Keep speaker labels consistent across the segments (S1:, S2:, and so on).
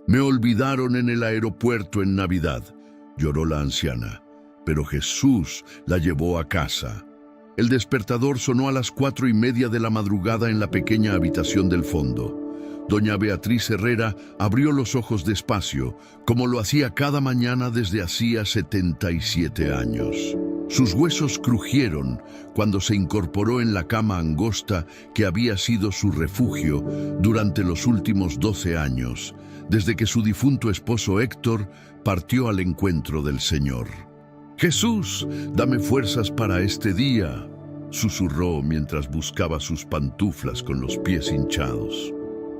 S1: Me olvidaron en el aeropuerto en Navidad, lloró la anciana, pero Jesús la llevó a casa. El despertador sonó a las 4:30 de la madrugada en la pequeña habitación del fondo. Doña Beatriz Herrera abrió los ojos despacio, como lo hacía cada mañana desde hacía 77 años. Sus huesos crujieron cuando se incorporó en la cama angosta que había sido su refugio durante los últimos 12 años, desde que su difunto esposo Héctor partió al encuentro del Señor. «Jesús, dame fuerzas para este día», susurró mientras buscaba sus pantuflas con los pies hinchados.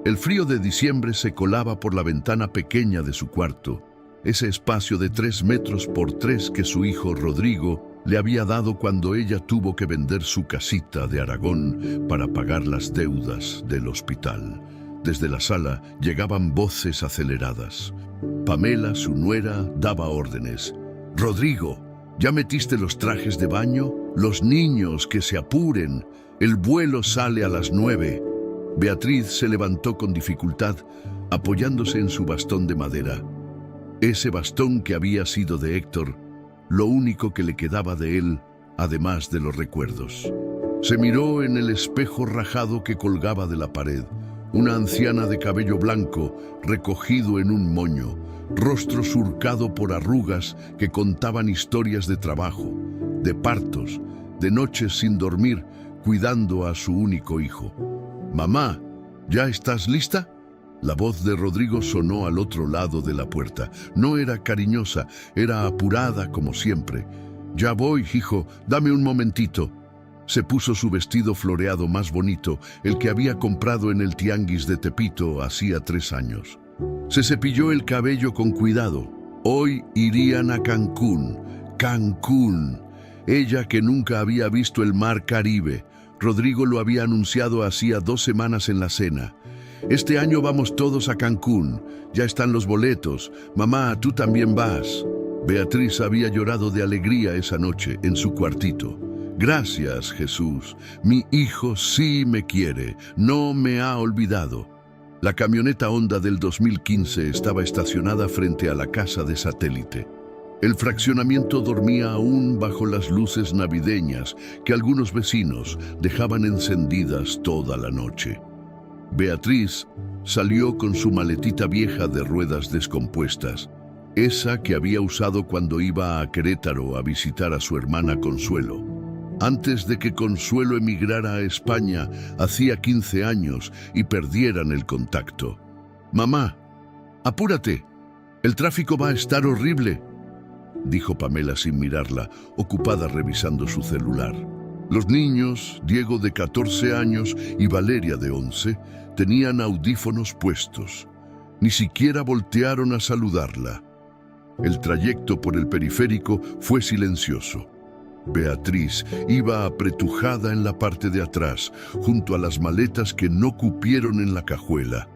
S1: El frío de diciembre se colaba por la ventana pequeña de su cuarto, ese espacio de 3 metros por 3 que su hijo Rodrigo le había dado cuando ella tuvo que vender su casita de Aragón para pagar las deudas del hospital. Desde la sala llegaban voces aceleradas. Pamela, su nuera, daba órdenes. «Rodrigo, ¿ya metiste los trajes de baño? Los niños que se apuren. El vuelo sale a las 9». Beatriz se levantó con dificultad, apoyándose en su bastón de madera. Ese bastón que había sido de Héctor, lo único que le quedaba de él, además de los recuerdos. Se miró en el espejo rajado que colgaba de la pared. Una anciana de cabello blanco, recogido en un moño, rostro surcado por arrugas que contaban historias de trabajo, de partos, de noches sin dormir, cuidando a su único hijo. «Mamá, ¿ya estás lista?». La voz de Rodrigo sonó al otro lado de la puerta. No era cariñosa, era apurada como siempre. «Ya voy, hijo, dame un momentito». Se puso su vestido floreado más bonito, el que había comprado en el tianguis de Tepito hacía 3 años. Se cepilló el cabello con cuidado. Hoy irían a Cancún. Cancún. Ella que nunca había visto el mar Caribe. Rodrigo lo había anunciado hacía 2 semanas en la cena. «Este año vamos todos a Cancún. Ya están los boletos. Mamá, tú también vas». Beatriz había llorado de alegría esa noche en su cuartito. «Gracias, Jesús. Mi hijo sí me quiere. No me ha olvidado». La camioneta Honda del 2015 estaba estacionada frente a la casa de satélite. El fraccionamiento dormía aún bajo las luces navideñas que algunos vecinos dejaban encendidas toda la noche. Beatriz salió con su maletita vieja de ruedas descompuestas, esa que había usado cuando iba a Querétaro a visitar a su hermana Consuelo. Antes de que Consuelo emigrara a España hacía 15 años y perdieran el contacto. «Mamá, apúrate, el tráfico va a estar horrible», dijo Pamela sin mirarla, ocupada revisando su celular. Los niños, Diego de 14 años y Valeria de 11, tenían audífonos puestos. Ni siquiera voltearon a saludarla. El trayecto por el periférico fue silencioso. Beatriz iba apretujada en la parte de atrás, junto a las maletas que no cupieron en la cajuela.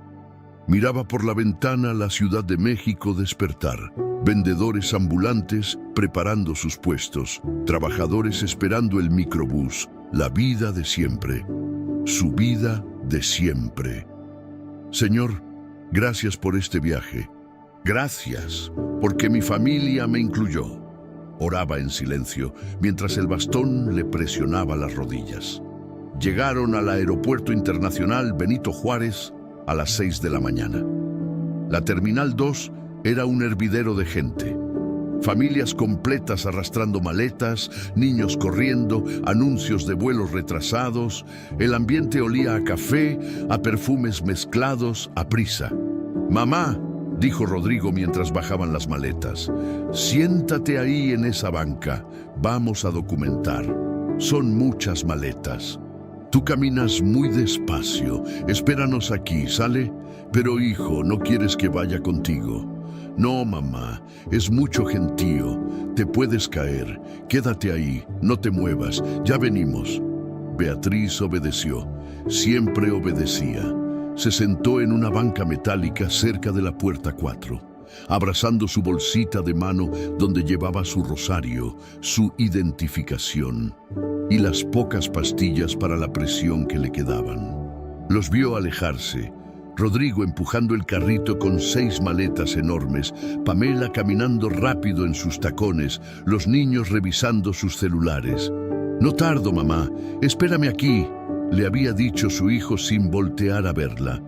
S1: Miraba por la ventana la Ciudad de México despertar. Vendedores ambulantes preparando sus puestos, trabajadores esperando el microbús, la vida de siempre, su vida de siempre. «Señor, gracias por este viaje. Gracias, porque mi familia me incluyó», oraba en silencio, mientras el bastón le presionaba las rodillas. Llegaron al Aeropuerto Internacional Benito Juárez a las 6 de la mañana. La Terminal 2 era un hervidero de gente. Familias completas arrastrando maletas, niños corriendo, anuncios de vuelos retrasados. El ambiente olía a café, a perfumes mezclados, a prisa. «Mamá», dijo Rodrigo mientras bajaban las maletas, «siéntate ahí en esa banca. Vamos a documentar. Son muchas maletas. Tú caminas muy despacio. Espéranos aquí, ¿sale? Pero hijo, ¿no quieres que vaya contigo?». «No, mamá, es mucho gentío. Te puedes caer. Quédate ahí, no te muevas. Ya venimos». Beatriz obedeció. Siempre obedecía. Se sentó en una banca metálica cerca de la puerta 4, abrazando su bolsita de mano donde llevaba su rosario, su identificación y las pocas pastillas para la presión que le quedaban. Los vio alejarse. Rodrigo empujando el carrito con 6 maletas enormes, Pamela caminando rápido en sus tacones, los niños revisando sus celulares. «No tardo, mamá, espérame aquí», le había dicho su hijo sin voltear a verla.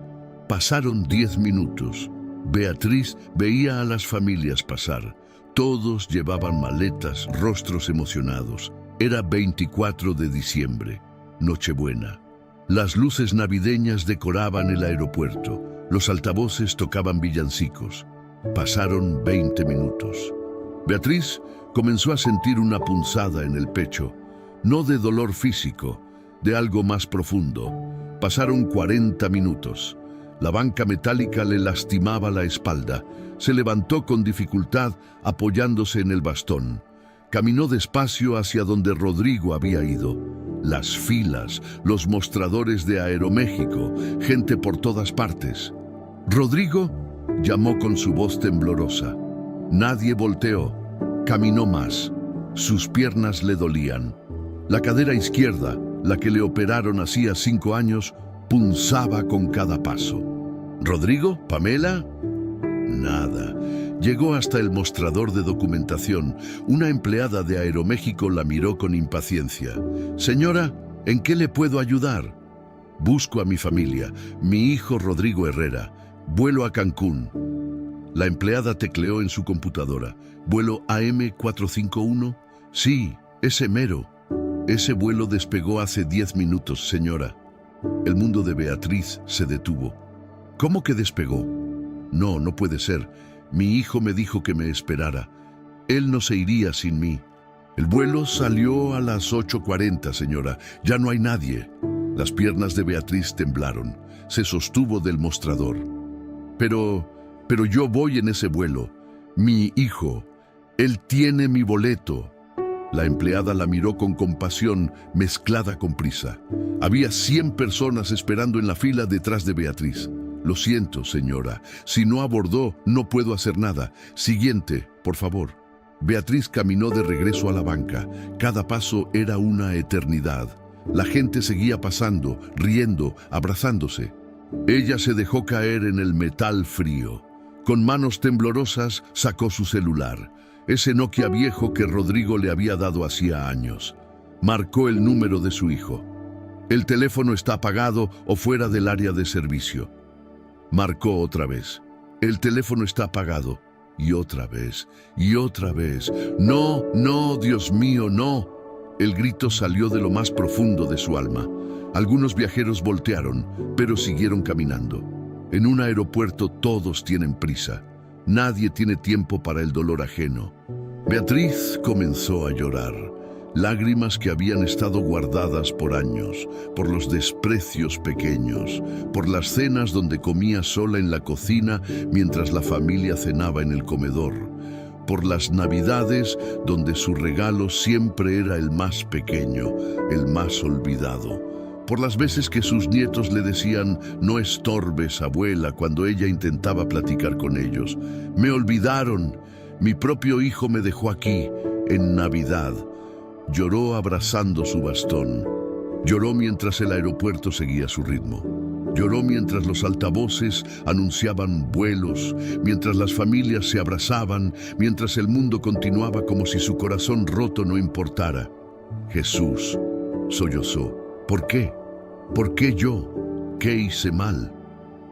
S1: Pasaron 10 minutos. Beatriz veía a las familias pasar. Todos llevaban maletas, rostros emocionados. Era 24 de diciembre, Nochebuena. Las luces navideñas decoraban el aeropuerto. Los altavoces tocaban villancicos. Pasaron 20 minutos. Beatriz comenzó a sentir una punzada en el pecho, no de dolor físico, de algo más profundo. Pasaron 40 minutos. La banca metálica le lastimaba la espalda. Se levantó con dificultad apoyándose en el bastón. Caminó despacio hacia donde Rodrigo había ido. Las filas, los mostradores de Aeroméxico, gente por todas partes. «Rodrigo», llamó con su voz temblorosa. Nadie volteó. Caminó más. Sus piernas le dolían. La cadera izquierda, la que le operaron hacía 5 años, punzaba con cada paso. «¿Rodrigo? ¿Pamela?» Nada. Llegó hasta el mostrador de documentación. Una empleada de Aeroméxico la miró con impaciencia. «Señora, ¿en qué le puedo ayudar?» «Busco a mi familia, mi hijo Rodrigo Herrera. Vuelo a Cancún». La empleada tecleó en su computadora. «¿Vuelo AM451? Sí, ese mero. Ese vuelo despegó hace 10 minutos, señora». El mundo de Beatriz se detuvo. «¿Cómo que despegó?» «No, no puede ser. Mi hijo me dijo que me esperara. Él no se iría sin mí». «El vuelo salió a las 8:40, señora. Ya no hay nadie». Las piernas de Beatriz temblaron. Se sostuvo del mostrador. Pero yo voy en ese vuelo. Mi hijo. Él tiene mi boleto». La empleada la miró con compasión mezclada con prisa. Había 100 personas esperando en la fila detrás de Beatriz. «Lo siento, señora. Si no abordó, no puedo hacer nada. Siguiente, por favor». Beatriz caminó de regreso a la banca. Cada paso era una eternidad. La gente seguía pasando, riendo, abrazándose. Ella se dejó caer en el metal frío. Con manos temblorosas sacó su celular, ese Nokia viejo que Rodrigo le había dado hacía años. Marcó el número de su hijo. «El teléfono está apagado o fuera del área de servicio». Marcó otra vez. «El teléfono está apagado». Y otra vez, y otra vez. «No, no, Dios mío, no». El grito salió de lo más profundo de su alma. Algunos viajeros voltearon, pero siguieron caminando. En un aeropuerto todos tienen prisa. Nadie tiene tiempo para el dolor ajeno. Beatriz comenzó a llorar. Lágrimas que habían estado guardadas por años, por los desprecios pequeños, por las cenas donde comía sola en la cocina mientras la familia cenaba en el comedor, por las navidades donde su regalo siempre era el más pequeño, el más olvidado, por las veces que sus nietos le decían «No estorbes, abuela», cuando ella intentaba platicar con ellos. «Me olvidaron, mi propio hijo me dejó aquí, en Navidad». Lloró abrazando su bastón. Lloró mientras el aeropuerto seguía su ritmo. Lloró mientras los altavoces anunciaban vuelos, mientras las familias se abrazaban, mientras el mundo continuaba como si su corazón roto no importara. «Jesús», sollozó. «¿Por qué? ¿Por qué yo? ¿Qué hice mal?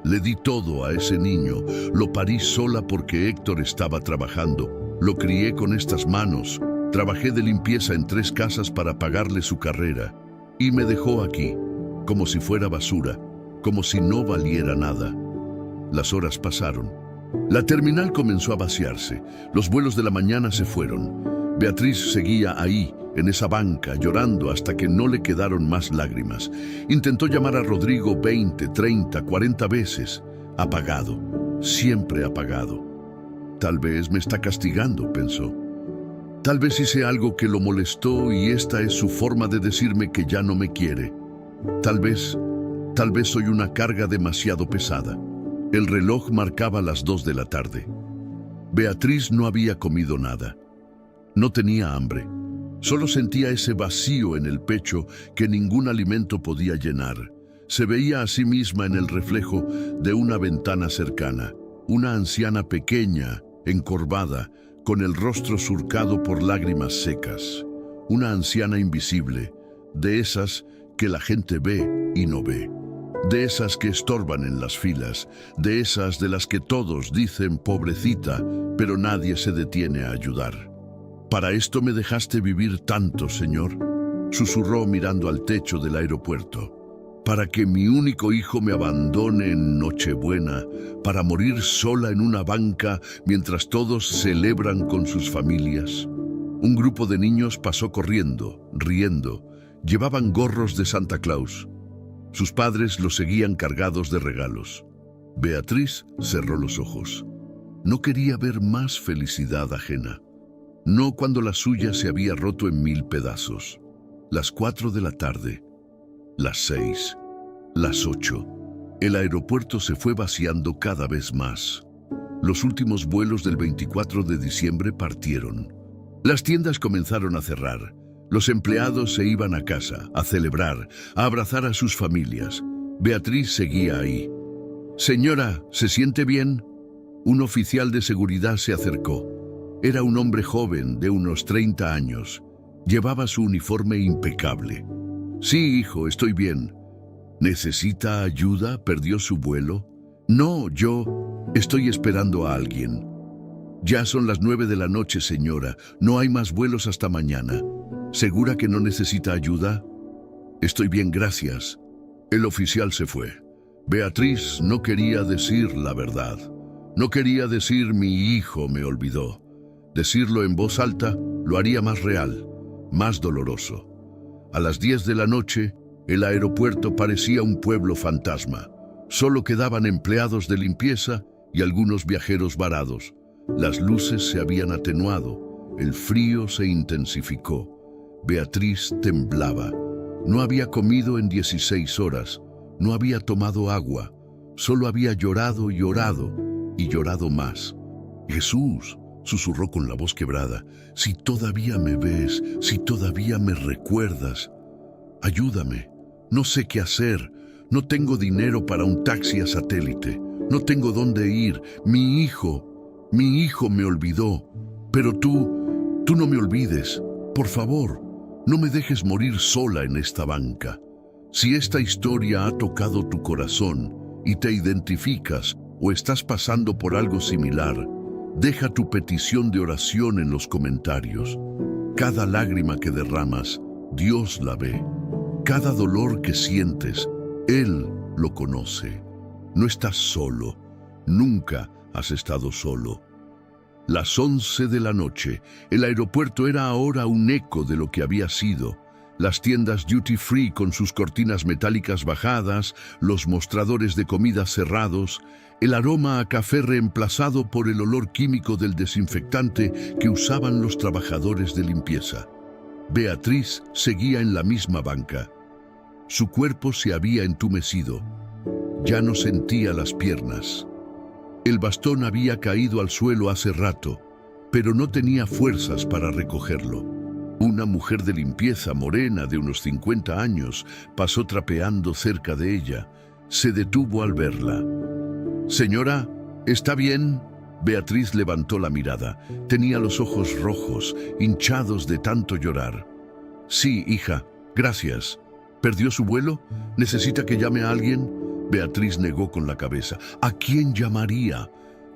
S1: Le di todo a ese niño. Lo parí sola porque Héctor estaba trabajando. Lo crié con estas manos. Trabajé de limpieza en 3 casas para pagarle su carrera. Y me dejó aquí, como si fuera basura, como si no valiera nada». Las horas pasaron. La terminal comenzó a vaciarse. Los vuelos de la mañana se fueron. Beatriz seguía ahí, en esa banca, llorando hasta que no le quedaron más lágrimas. Intentó llamar a Rodrigo 20, 30, 40 veces. Apagado, siempre apagado. «Tal vez me está castigando», pensó. «Tal vez hice algo que lo molestó y esta es su forma de decirme que ya no me quiere. Tal vez soy una carga demasiado pesada». El reloj marcaba las 2 de la tarde. Beatriz no había comido nada. No tenía hambre. Solo sentía ese vacío en el pecho que ningún alimento podía llenar. Se veía a sí misma en el reflejo de una ventana cercana, una anciana pequeña, encorvada, con el rostro surcado por lágrimas secas. Una anciana invisible, de esas que la gente ve y no ve. De esas que estorban en las filas, de esas de las que todos dicen pobrecita, pero nadie se detiene a ayudar. «¿Para esto me dejaste vivir tanto, Señor?», susurró mirando al techo del aeropuerto. «¿Para que mi único hijo me abandone en Nochebuena, para morir sola en una banca mientras todos celebran con sus familias?». Un grupo de niños pasó corriendo, riendo. Llevaban gorros de Santa Claus. Sus padres los seguían cargados de regalos. Beatriz cerró los ojos. No quería ver más felicidad ajena. No cuando la suya se había roto en 1000 pedazos. Las 4 de la tarde. Las 6. Las 8. El aeropuerto se fue vaciando cada vez más. Los últimos vuelos del 24 de diciembre partieron. Las tiendas comenzaron a cerrar. Los empleados se iban a casa, a celebrar, a abrazar a sus familias. Beatriz seguía ahí. «Señora, ¿se siente bien?». Un oficial de seguridad se acercó. Era un hombre joven, de unos 30 años. Llevaba su uniforme impecable. «Sí, hijo, estoy bien». «¿Necesita ayuda? ¿Perdió su vuelo?». «No, yo estoy esperando a alguien». «Ya son las 9 de la noche, señora. No hay más vuelos hasta mañana». «¿Segura que no necesita ayuda?». «Estoy bien, gracias». El oficial se fue. Beatriz no quería decir la verdad. No quería decir «mi hijo me olvidó». Decirlo en voz alta lo haría más real, más doloroso. A las 10 de la noche, el aeropuerto parecía un pueblo fantasma. Solo quedaban empleados de limpieza y algunos viajeros varados. Las luces se habían atenuado, el frío se intensificó. Beatriz temblaba. No había comido en 16 horas, no había tomado agua, solo había llorado y llorado, y llorado más. «Jesús», susurró con la voz quebrada, «si todavía me ves, si todavía me recuerdas, ayúdame. No sé qué hacer, no tengo dinero para un taxi a Satélite, no tengo dónde ir, mi hijo me olvidó, pero tú no me olvides, por favor, no me dejes morir sola en esta banca». Si esta historia ha tocado tu corazón y te identificas o estás pasando por algo similar, deja tu petición de oración en los comentarios. Cada lágrima que derramas, Dios la ve. Cada dolor que sientes, Él lo conoce. No estás solo, nunca has estado solo. Las 11 de la noche, el aeropuerto era ahora un eco de lo que había sido. Las tiendas duty free con sus cortinas metálicas bajadas, los mostradores de comida cerrados, el aroma a café reemplazado por el olor químico del desinfectante que usaban los trabajadores de limpieza. Beatriz seguía en la misma banca. Su cuerpo se había entumecido. Ya no sentía las piernas. El bastón había caído al suelo hace rato, pero no tenía fuerzas para recogerlo. Una mujer de limpieza morena de unos 50 años pasó trapeando cerca de ella. Se detuvo al verla. «Señora, ¿está bien?». Beatriz levantó la mirada. Tenía los ojos rojos, hinchados de tanto llorar. «Sí, hija, gracias». «¿Perdió su vuelo? ¿Necesita que llame a alguien?». Beatriz negó con la cabeza. ¿A quién llamaría?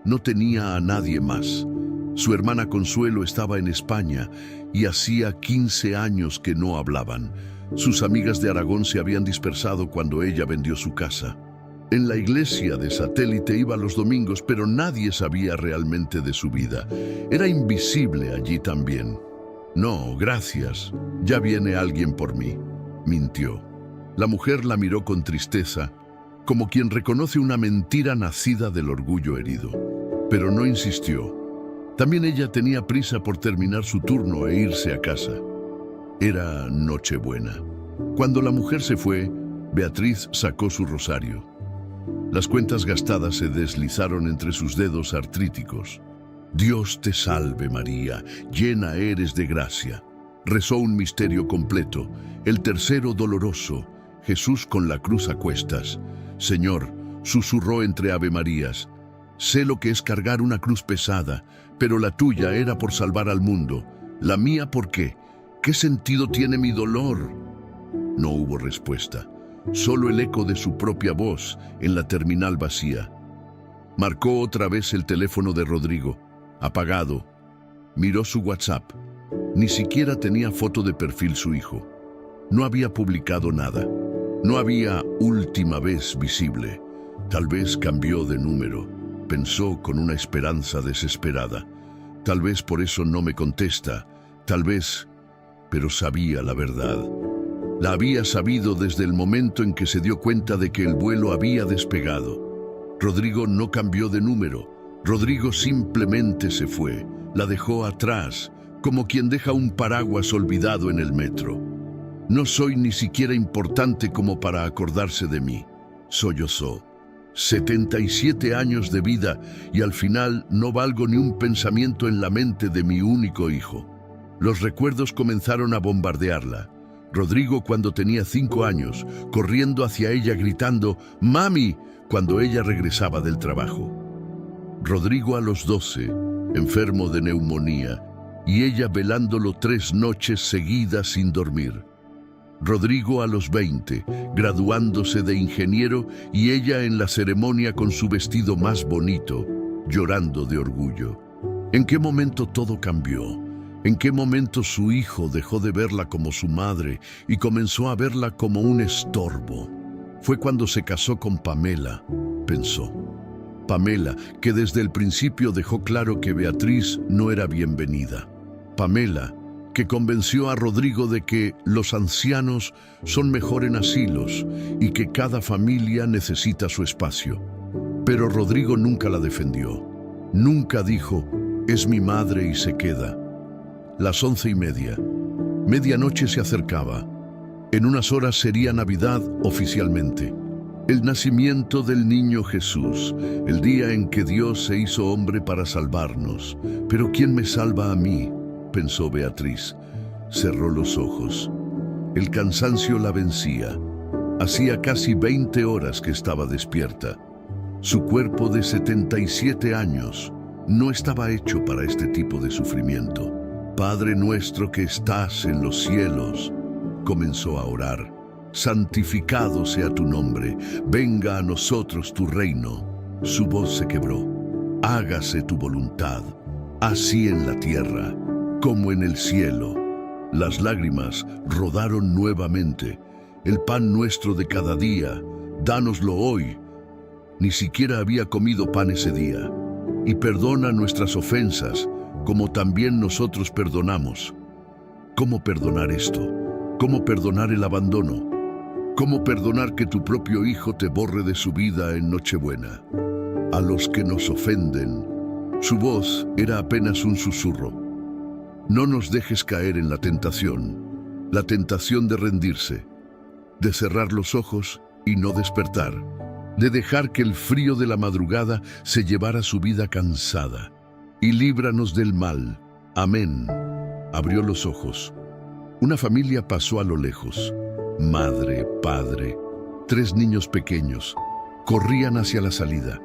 S1: No tenía a nadie más. Su hermana Consuelo estaba en España y hacía 15 años que no hablaban. Sus amigas de Aragón se habían dispersado cuando ella vendió su casa. En la iglesia de Satélite iba los domingos, pero nadie sabía realmente de su vida. Era invisible allí también. «No, gracias. Ya viene alguien por mí», mintió. La mujer la miró con tristeza, como quien reconoce una mentira nacida del orgullo herido. Pero no insistió. También ella tenía prisa por terminar su turno e irse a casa. Era Nochebuena. Cuando la mujer se fue, Beatriz sacó su rosario. Las cuentas gastadas se deslizaron entre sus dedos artríticos. «Dios te salve María, llena eres de gracia». Rezó un misterio completo, el tercero doloroso. Jesús con la cruz a cuestas. Señor, susurró entre avemarías, sé lo que es cargar una cruz pesada, pero la tuya era por salvar al mundo. ¿La mía por qué? ¿Qué sentido tiene mi dolor? No hubo respuesta, solo el eco de su propia voz en la terminal vacía. Marcó otra vez el teléfono de Rodrigo, apagado. Miró su WhatsApp. Ni siquiera tenía foto de perfil su hijo. No había publicado nada. No había última vez visible. Tal vez cambió de número, pensó con una esperanza desesperada. Tal vez por eso no me contesta, tal vez, pero sabía la verdad. La había sabido desde el momento en que se dio cuenta de que el vuelo había despegado. Rodrigo no cambió de número. Rodrigo simplemente se fue, la dejó atrás, como quien deja un paraguas olvidado en el metro. No soy ni siquiera importante como para acordarse de mí, sollozó. 77 años de vida y al final no valgo ni un pensamiento en la mente de mi único hijo. Los recuerdos comenzaron a bombardearla. Rodrigo cuando tenía 5 años, corriendo hacia ella gritando «¡Mami!» cuando ella regresaba del trabajo. Rodrigo a los 12, enfermo de neumonía, y ella velándolo 3 noches seguidas sin dormir. Rodrigo a los 20, graduándose de ingeniero y ella en la ceremonia con su vestido más bonito, llorando de orgullo. ¿En qué momento todo cambió? ¿En qué momento su hijo dejó de verla como su madre y comenzó a verla como un estorbo? Fue cuando se casó con Pamela, pensó. Pamela, que desde el principio dejó claro que Beatriz no era bienvenida. Pamela, que convenció a Rodrigo de que los ancianos son mejor en asilos y que cada familia necesita su espacio. Pero Rodrigo nunca la defendió. Nunca dijo, es mi madre y se queda. Las 11:30. Medianoche se acercaba. En unas horas sería Navidad oficialmente. El nacimiento del niño Jesús, el día en que Dios se hizo hombre para salvarnos. ¿Pero quién me salva a mí?, pensó Beatriz. Cerró los ojos. El cansancio la vencía. Hacía casi 20 horas que estaba despierta. Su cuerpo de 77 años no estaba hecho para este tipo de sufrimiento. Padre nuestro que estás en los cielos, comenzó a orar. Santificado sea tu nombre, venga a nosotros tu reino. Su voz se quebró. Hágase tu voluntad, así en la tierra como en el cielo. Las lágrimas rodaron nuevamente. El pan nuestro de cada día, dánoslo hoy. Ni siquiera había comido pan ese día. Y perdona nuestras ofensas, como también nosotros perdonamos. ¿Cómo perdonar esto? ¿Cómo perdonar el abandono? ¿Cómo perdonar que tu propio hijo te borre de su vida en Nochebuena? A los que nos ofenden, su voz era apenas un susurro. No nos dejes caer en la tentación de rendirse, de cerrar los ojos y no despertar, de dejar que el frío de la madrugada se llevara su vida cansada. Y líbranos del mal. Amén. Abrió los ojos. Una familia pasó a lo lejos. Madre, padre, 3 niños pequeños. Corrían hacia la salida.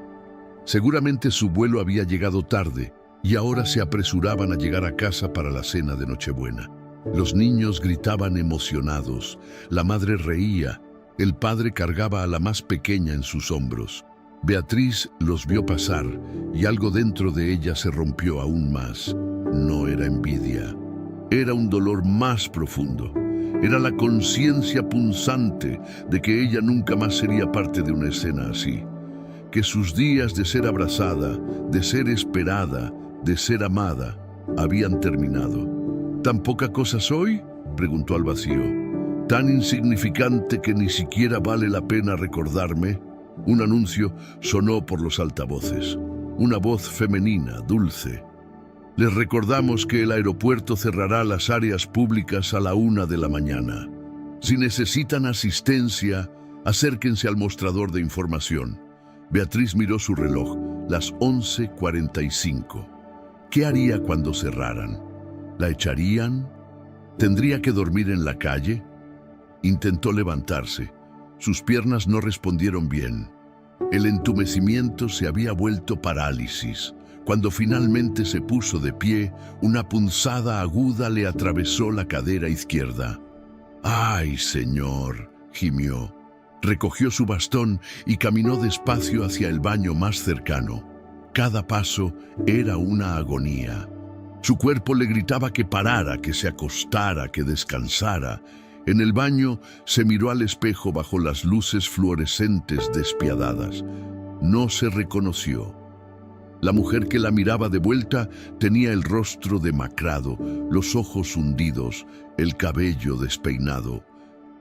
S1: Seguramente su vuelo había llegado tarde y ahora se apresuraban a llegar a casa para la cena de Nochebuena. Los niños gritaban emocionados, la madre reía, el padre cargaba a la más pequeña en sus hombros. Beatriz los vio pasar y algo dentro de ella se rompió aún más. No era envidia, era un dolor más profundo. Era la conciencia punzante de que ella nunca más sería parte de una escena así. Que sus días de ser abrazada, de ser esperada, de ser amada, habían terminado. ¿Tan poca cosa soy?, preguntó al vacío. ¿Tan insignificante que ni siquiera vale la pena recordarme? Un anuncio sonó por los altavoces. Una voz femenina, dulce. Les recordamos que el aeropuerto cerrará las áreas públicas a la 1 de la mañana. Si necesitan asistencia, acérquense al mostrador de información. Beatriz miró su reloj, las 11:45. ¿Qué haría cuando cerraran? ¿La echarían? ¿Tendría que dormir en la calle? Intentó levantarse. Sus piernas no respondieron bien. El entumecimiento se había vuelto parálisis. Cuando finalmente se puso de pie, una punzada aguda le atravesó la cadera izquierda. ¡Ay, Señor!, gimió. Recogió su bastón y caminó despacio hacia el baño más cercano. Cada paso era una agonía. Su cuerpo le gritaba que parara, que se acostara, que descansara. En el baño se miró al espejo bajo las luces fluorescentes despiadadas. No se reconoció. La mujer que la miraba de vuelta tenía el rostro demacrado, los ojos hundidos, el cabello despeinado.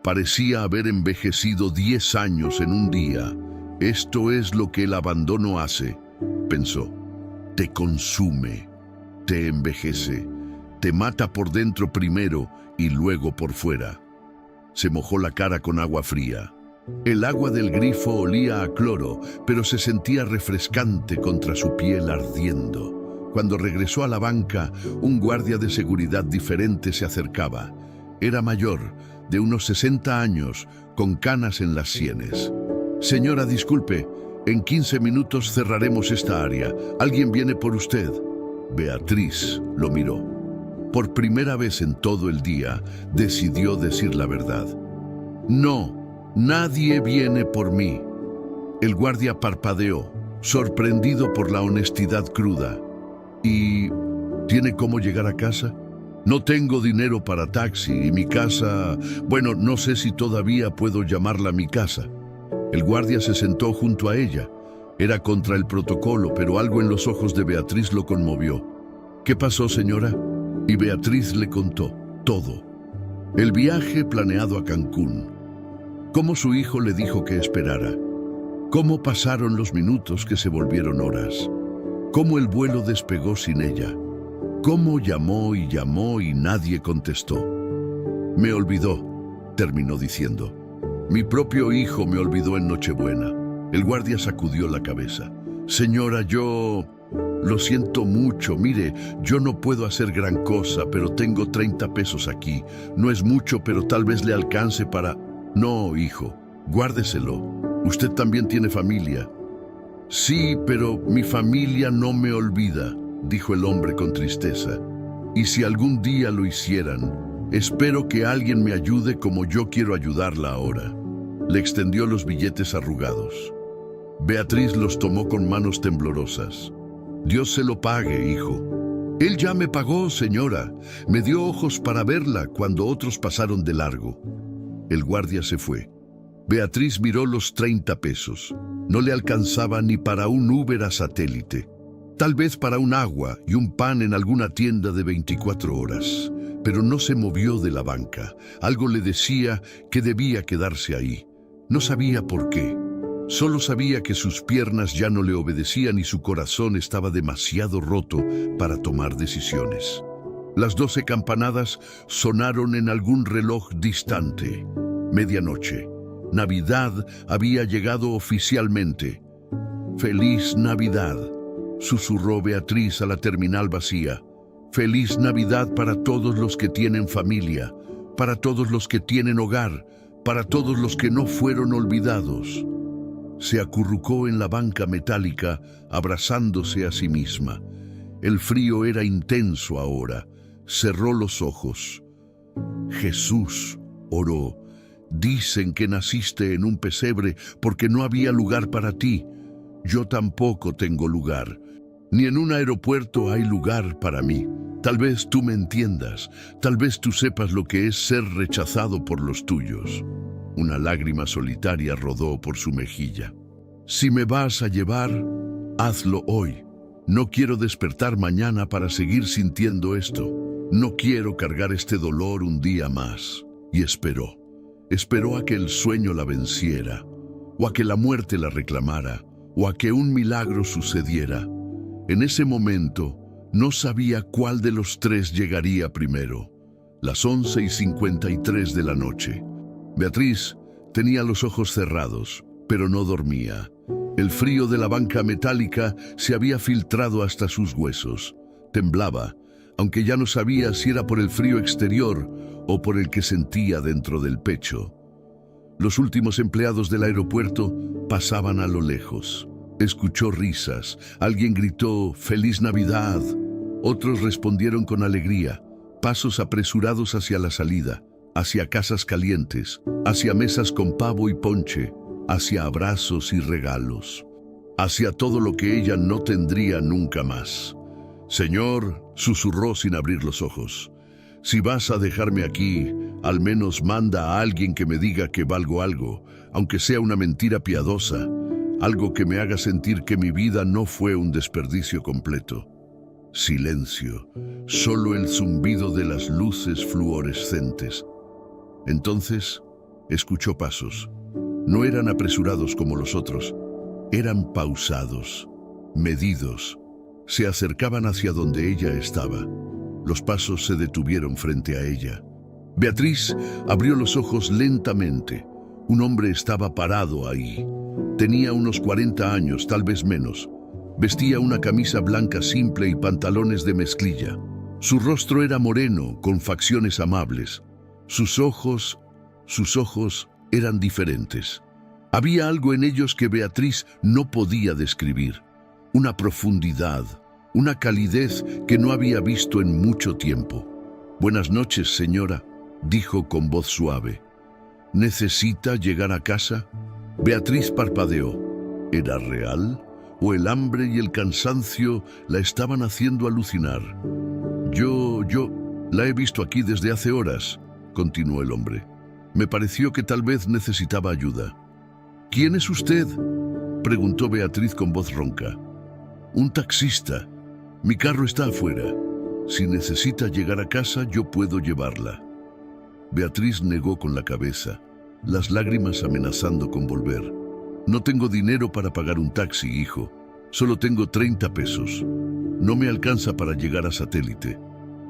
S1: Parecía haber envejecido 10 años en un día. Esto es lo que el abandono hace, pensó. Te consume, te envejece, te mata por dentro primero y luego por fuera. Se mojó la cara con agua fría. El agua del grifo olía a cloro, pero se sentía refrescante contra su piel ardiendo. Cuando regresó a la banca, un guardia de seguridad diferente se acercaba. Era mayor, de unos 60 años, con canas en las sienes. Señora, disculpe, en 15 minutos cerraremos esta área. Alguien viene por usted. Beatriz lo miró. Por primera vez en todo el día, decidió decir la verdad. No, nadie viene por mí. El guardia parpadeó, sorprendido por la honestidad cruda. ¿Y tiene cómo llegar a casa? No tengo dinero para taxi y mi casa... Bueno, no sé si todavía puedo llamarla mi casa. El guardia se sentó junto a ella. Era contra el protocolo, pero algo en los ojos de Beatriz lo conmovió. ¿Qué pasó, señora? Y Beatriz le contó todo. El viaje planeado a Cancún. Cómo su hijo le dijo que esperara. Cómo pasaron los minutos que se volvieron horas. Cómo el vuelo despegó sin ella. Cómo llamó y nadie contestó. Me olvidó, terminó diciendo. Mi propio hijo me olvidó en Nochebuena. El guardia sacudió la cabeza. Señora, yo... Lo siento mucho, mire, yo no puedo hacer gran cosa, pero tengo 30 pesos aquí. No es mucho, pero tal vez le alcance para... No, hijo, guárdeselo. Usted también tiene familia. Sí, pero mi familia no me olvida, dijo el hombre con tristeza. Y si algún día lo hicieran, espero que alguien me ayude como yo quiero ayudarla ahora. Le extendió los billetes arrugados. Beatriz los tomó con manos temblorosas. Dios se lo pague, hijo. Él ya me pagó, señora. Me dio ojos para verla cuando otros pasaron de largo. El guardia se fue. Beatriz miró los 30 pesos. No le alcanzaba ni para un Uber a Satélite. Tal vez para un agua y un pan en alguna tienda de 24 horas. Pero no se movió de la banca. Algo le decía que debía quedarse ahí. No sabía por qué. Solo sabía que sus piernas ya no le obedecían y su corazón estaba demasiado roto para tomar decisiones. Las 12 campanadas sonaron en algún reloj distante. Medianoche. Navidad había llegado oficialmente. ¡Feliz Navidad!, susurró Beatriz a la terminal vacía. ¡Feliz Navidad para todos los que tienen familia, para todos los que tienen hogar, para todos los que no fueron olvidados! Se acurrucó en la banca metálica, abrazándose a sí misma. El frío era intenso ahora. Cerró los ojos. Jesús, oró. Dicen que naciste en un pesebre porque no había lugar para ti. Yo tampoco tengo lugar. Ni en un aeropuerto hay lugar para mí. Tal vez tú me entiendas. Tal vez tú sepas lo que es ser rechazado por los tuyos. Una lágrima solitaria rodó por su mejilla. Si me vas a llevar, hazlo hoy. No quiero despertar mañana para seguir sintiendo esto. No quiero cargar este dolor un día más. Y esperó. Esperó a que el sueño la venciera, o a que la muerte la reclamara, o a que un milagro sucediera. En ese momento, no sabía cuál de los tres llegaría primero. Las 11:53 de la noche. Beatriz tenía los ojos cerrados, pero no dormía. El frío de la banca metálica se había filtrado hasta sus huesos. Temblaba, aunque ya no sabía si era por el frío exterior o por el que sentía dentro del pecho. Los últimos empleados del aeropuerto pasaban a lo lejos. Escuchó risas. Alguien gritó «¡Feliz Navidad!». Otros respondieron con alegría. Pasos apresurados hacia la salida, hacia casas calientes, hacia mesas con pavo y ponche, hacia abrazos y regalos, hacia todo lo que ella no tendría nunca más. «Señor», susurró sin abrir los ojos, «si vas a dejarme aquí, al menos manda a alguien que me diga que valgo algo, aunque sea una mentira piadosa, algo que me haga sentir que mi vida no fue un desperdicio completo». Silencio, solo el zumbido de las luces fluorescentes. Entonces, escuchó pasos. No eran apresurados como los otros, eran pausados, medidos. Se acercaban hacia donde ella estaba. Los pasos se detuvieron frente a ella. Beatriz abrió los ojos lentamente. Un hombre estaba parado ahí. Tenía unos 40 años, tal vez menos. Vestía una camisa blanca simple y pantalones de mezclilla. Su rostro era moreno, con facciones amables. Sus ojos eran diferentes. Había algo en ellos que Beatriz no podía describir. Una profundidad, una calidez que no había visto en mucho tiempo. «Buenas noches, señora», dijo con voz suave. «¿Necesita llegar a casa?». Beatriz parpadeó. ¿Era real? ¿O el hambre y el cansancio la estaban haciendo alucinar? Yo la he visto aquí desde hace horas», continuó el hombre. «Me pareció que tal vez necesitaba ayuda». «¿Quién es usted?», preguntó Beatriz con voz ronca. «Un taxista. Mi carro está afuera. Si necesita llegar a casa, yo puedo llevarla». Beatriz negó con la cabeza, las lágrimas amenazando con volver. «No tengo dinero para pagar un taxi, hijo. Solo tengo 30 pesos. No me alcanza para llegar a Satélite».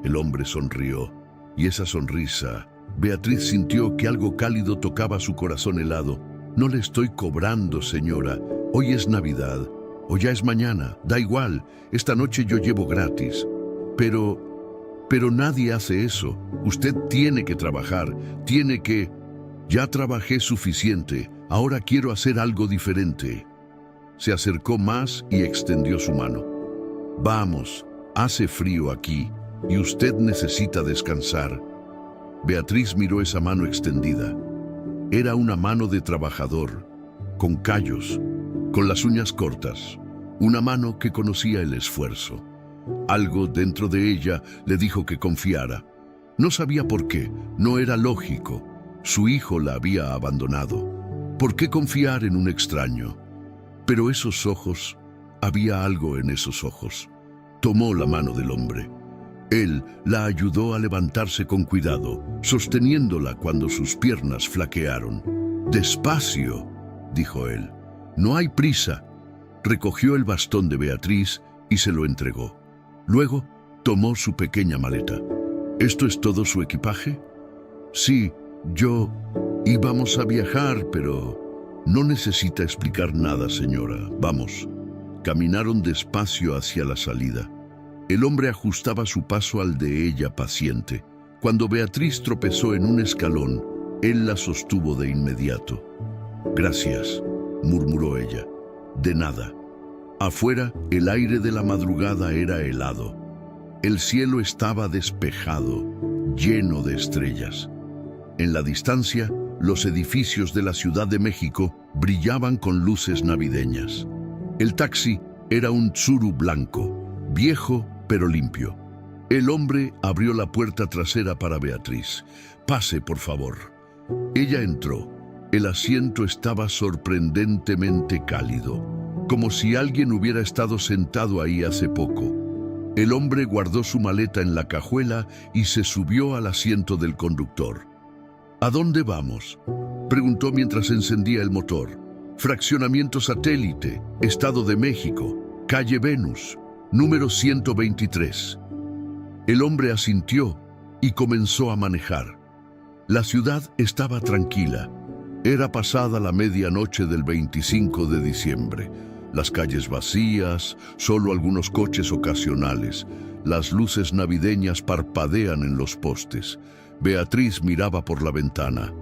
S1: El hombre sonrió, y esa sonrisa, Beatriz sintió que algo cálido tocaba su corazón helado. «No le estoy cobrando, señora. Hoy es Navidad, o ya es mañana, da igual. Esta noche yo llevo gratis». Pero nadie hace eso. Usted tiene que trabajar, tiene que... «Ya trabajé suficiente, ahora quiero hacer algo diferente». Se acercó más y extendió su mano. «Vamos, hace frío aquí y usted necesita descansar». Beatriz miró esa mano extendida. Era una mano de trabajador, con callos, con las uñas cortas, una mano que conocía el esfuerzo. Algo dentro de ella le dijo que confiara. No sabía por qué, no era lógico. Su hijo la había abandonado. ¿Por qué confiar en un extraño? Pero esos ojos, había algo en esos ojos. Tomó la mano del hombre. Él la ayudó a levantarse con cuidado, sosteniéndola cuando sus piernas flaquearon. «Despacio», dijo él. «No hay prisa». Recogió el bastón de Beatriz y se lo entregó. Luego tomó su pequeña maleta. «¿Esto es todo su equipaje?». «Sí, íbamos a viajar, pero...». «No necesita explicar nada, señora. Vamos». Caminaron despacio hacia la salida. El hombre ajustaba su paso al de ella paciente. Cuando Beatriz tropezó en un escalón, él la sostuvo de inmediato. «Gracias», murmuró ella. «De nada». Afuera, el aire de la madrugada era helado. El cielo estaba despejado, lleno de estrellas. En la distancia, los edificios de la Ciudad de México brillaban con luces navideñas. El taxi era un Tsuru blanco, viejo pero limpio. El hombre abrió la puerta trasera para Beatriz. «Pase, por favor». Ella entró. El asiento estaba sorprendentemente cálido, como si alguien hubiera estado sentado ahí hace poco. El hombre guardó su maleta en la cajuela y se subió al asiento del conductor. «¿A dónde vamos?», preguntó mientras encendía el motor. «Fraccionamiento Satélite, Estado de México, calle Venus, número 123». El hombre asintió y comenzó a manejar. La ciudad estaba tranquila. Era pasada la medianoche del 25 de diciembre. Las calles vacías, solo algunos coches ocasionales. Las luces navideñas parpadean en los postes. Beatriz miraba por la ventana.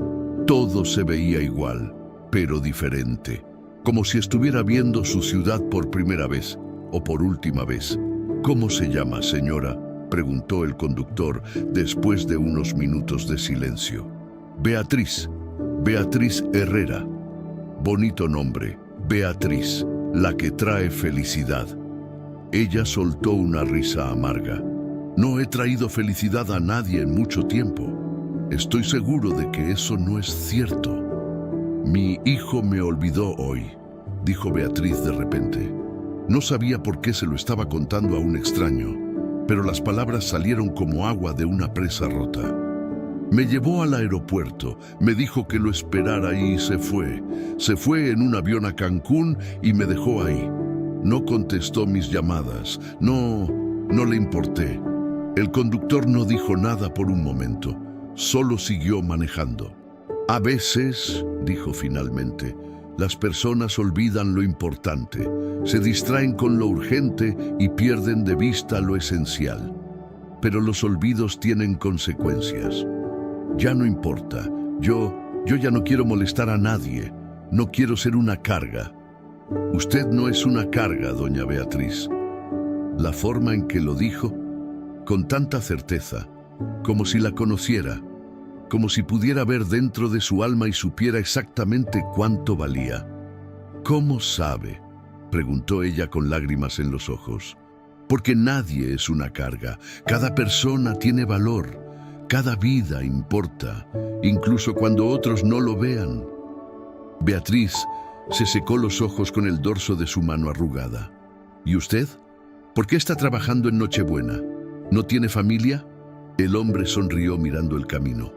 S1: Todo se veía igual, pero diferente, como si estuviera viendo su ciudad por primera vez o por última vez. ¿Cómo se llama, señora?, preguntó el conductor después de unos minutos de silencio. Beatriz. Beatriz Herrera. Bonito nombre, Beatriz, la que trae felicidad. Ella soltó una risa amarga. No he traído felicidad a nadie en mucho tiempo. Estoy seguro de que eso no es cierto. Mi hijo me olvidó hoy, dijo Beatriz de repente. No sabía por qué se lo estaba contando a un extraño, pero las palabras salieron como agua de una presa rota. Me llevó al aeropuerto, me dijo que lo esperara y se fue. Se fue en un avión a Cancún y me dejó ahí. No contestó mis llamadas, no le importé. El conductor no dijo nada por un momento, solo siguió manejando. A veces, dijo finalmente, las personas olvidan lo importante, se distraen con lo urgente y pierden de vista lo esencial. Pero los olvidos tienen consecuencias. Ya no importa, yo ya no quiero molestar a nadie, no quiero ser una carga. Usted no es una carga, doña Beatriz. La forma en que lo dijo, con tanta certeza, como si la conociera, como si pudiera ver dentro de su alma y supiera exactamente cuánto valía. ¿Cómo sabe?, preguntó ella con lágrimas en los ojos. Porque nadie es una carga, cada persona tiene valor, cada vida importa, incluso cuando otros no lo vean. Beatriz se secó los ojos con el dorso de su mano arrugada. ¿Y usted? ¿Por qué está trabajando en Nochebuena? ¿No tiene familia? El hombre sonrió mirando el camino.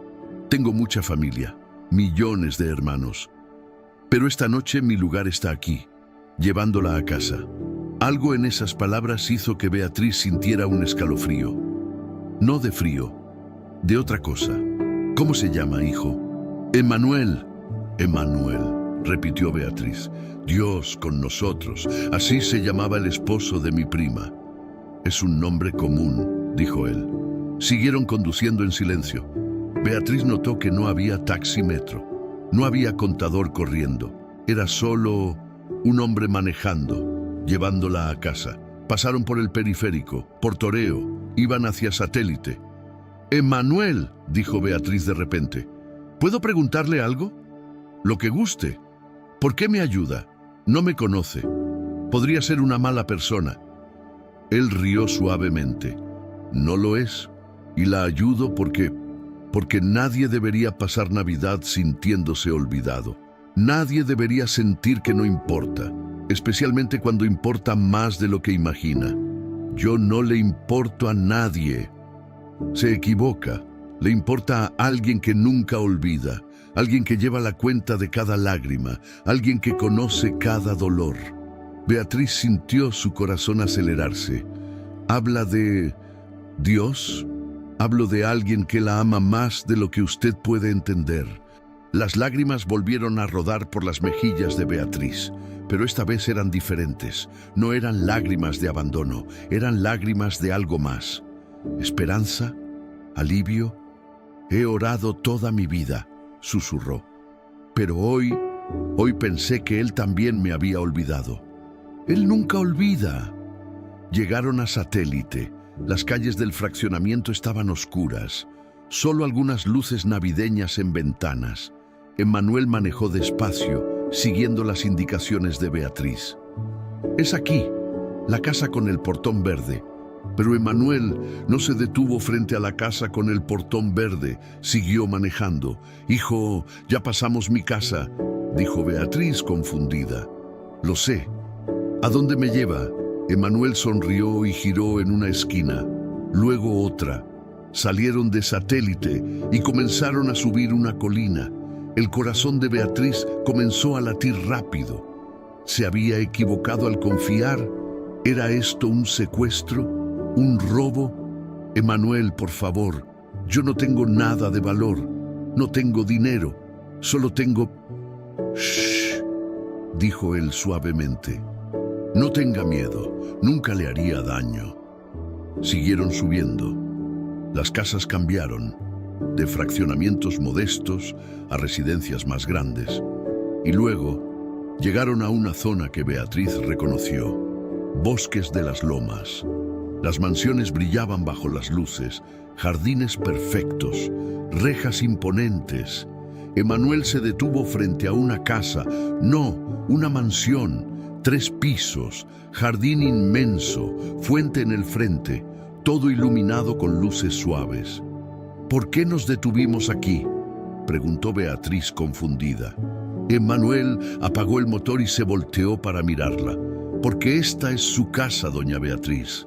S1: Tengo mucha familia, millones de hermanos. Pero esta noche mi lugar está aquí, llevándola a casa. Algo en esas palabras hizo que Beatriz sintiera un escalofrío. No de frío, de otra cosa. ¿Cómo se llama, hijo? Emanuel. Emanuel, repitió Beatriz. Dios con nosotros. Así se llamaba el esposo de mi prima. Es un nombre común, dijo él. Siguieron conduciendo en silencio. Beatriz notó que no había taxímetro, no había contador corriendo. Era solo un hombre manejando, llevándola a casa. Pasaron por el periférico, por Toreo, iban hacia Satélite. Emanuel, dijo Beatriz de repente, ¿puedo preguntarle algo? Lo que guste. ¿Por qué me ayuda? No me conoce. Podría ser una mala persona. Él rió suavemente. No lo es, y la ayudo porque nadie debería pasar Navidad sintiéndose olvidado. Nadie debería sentir que no importa, especialmente cuando importa más de lo que imagina. Yo no le importo a nadie. Se equivoca. Le importa a alguien que nunca olvida, alguien que lleva la cuenta de cada lágrima, alguien que conoce cada dolor. Beatriz sintió su corazón acelerarse. ¿Habla de Dios? Hablo de alguien que la ama más de lo que usted puede entender. Las lágrimas volvieron a rodar por las mejillas de Beatriz, pero esta vez eran diferentes. No eran lágrimas de abandono, eran lágrimas de algo más. ¿Esperanza? ¿Alivio? He orado toda mi vida, susurró. Pero hoy pensé que él también me había olvidado. Él nunca olvida. Llegaron a Satélite. Las calles del fraccionamiento estaban oscuras. Solo algunas luces navideñas en ventanas. Emanuel manejó despacio, siguiendo las indicaciones de Beatriz. Es aquí, la casa con el portón verde. Pero Emanuel no se detuvo frente a la casa con el portón verde. Siguió manejando. Hijo, ya pasamos mi casa, dijo Beatriz confundida. Lo sé. ¿A dónde me lleva? Emanuel sonrió y giró en una esquina, luego otra. Salieron de Satélite y comenzaron a subir una colina. El corazón de Beatriz comenzó a latir rápido. ¿Se había equivocado al confiar? ¿Era esto un secuestro? ¿Un robo? Emanuel, por favor, yo no tengo nada de valor. No tengo dinero. Solo tengo... Shh, dijo él suavemente. No tenga miedo, nunca le haría daño. Siguieron subiendo. Las casas cambiaron. de fraccionamientos modestos a residencias más grandes. Y luego llegaron a una zona que Beatriz reconoció: bosques de las lomas. Las mansiones brillaban bajo las luces, jardines perfectos, rejas imponentes. Emanuel se detuvo frente a una casa, no, una mansión, 3 pisos, jardín inmenso, fuente en el frente, todo iluminado con luces suaves. ¿Por qué nos detuvimos aquí?, preguntó Beatriz confundida. Emanuel apagó el motor y se volteó para mirarla. «Porque esta es su casa, doña Beatriz».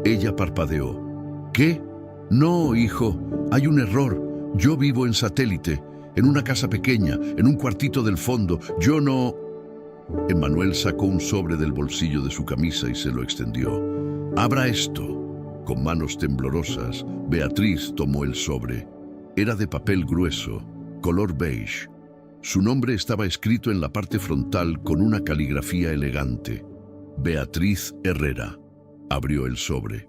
S1: Ella parpadeó. «¿Qué? No, hijo, hay un error. Yo vivo en Satélite, en una casa pequeña, en un cuartito del fondo. Yo no...» Emanuel sacó un sobre del bolsillo de su camisa y se lo extendió. «Abra esto». Con manos temblorosas, Beatriz tomó el sobre. Era de papel grueso, color beige. Su nombre estaba escrito en la parte frontal con una caligrafía elegante: Beatriz Herrera. Abrió el sobre.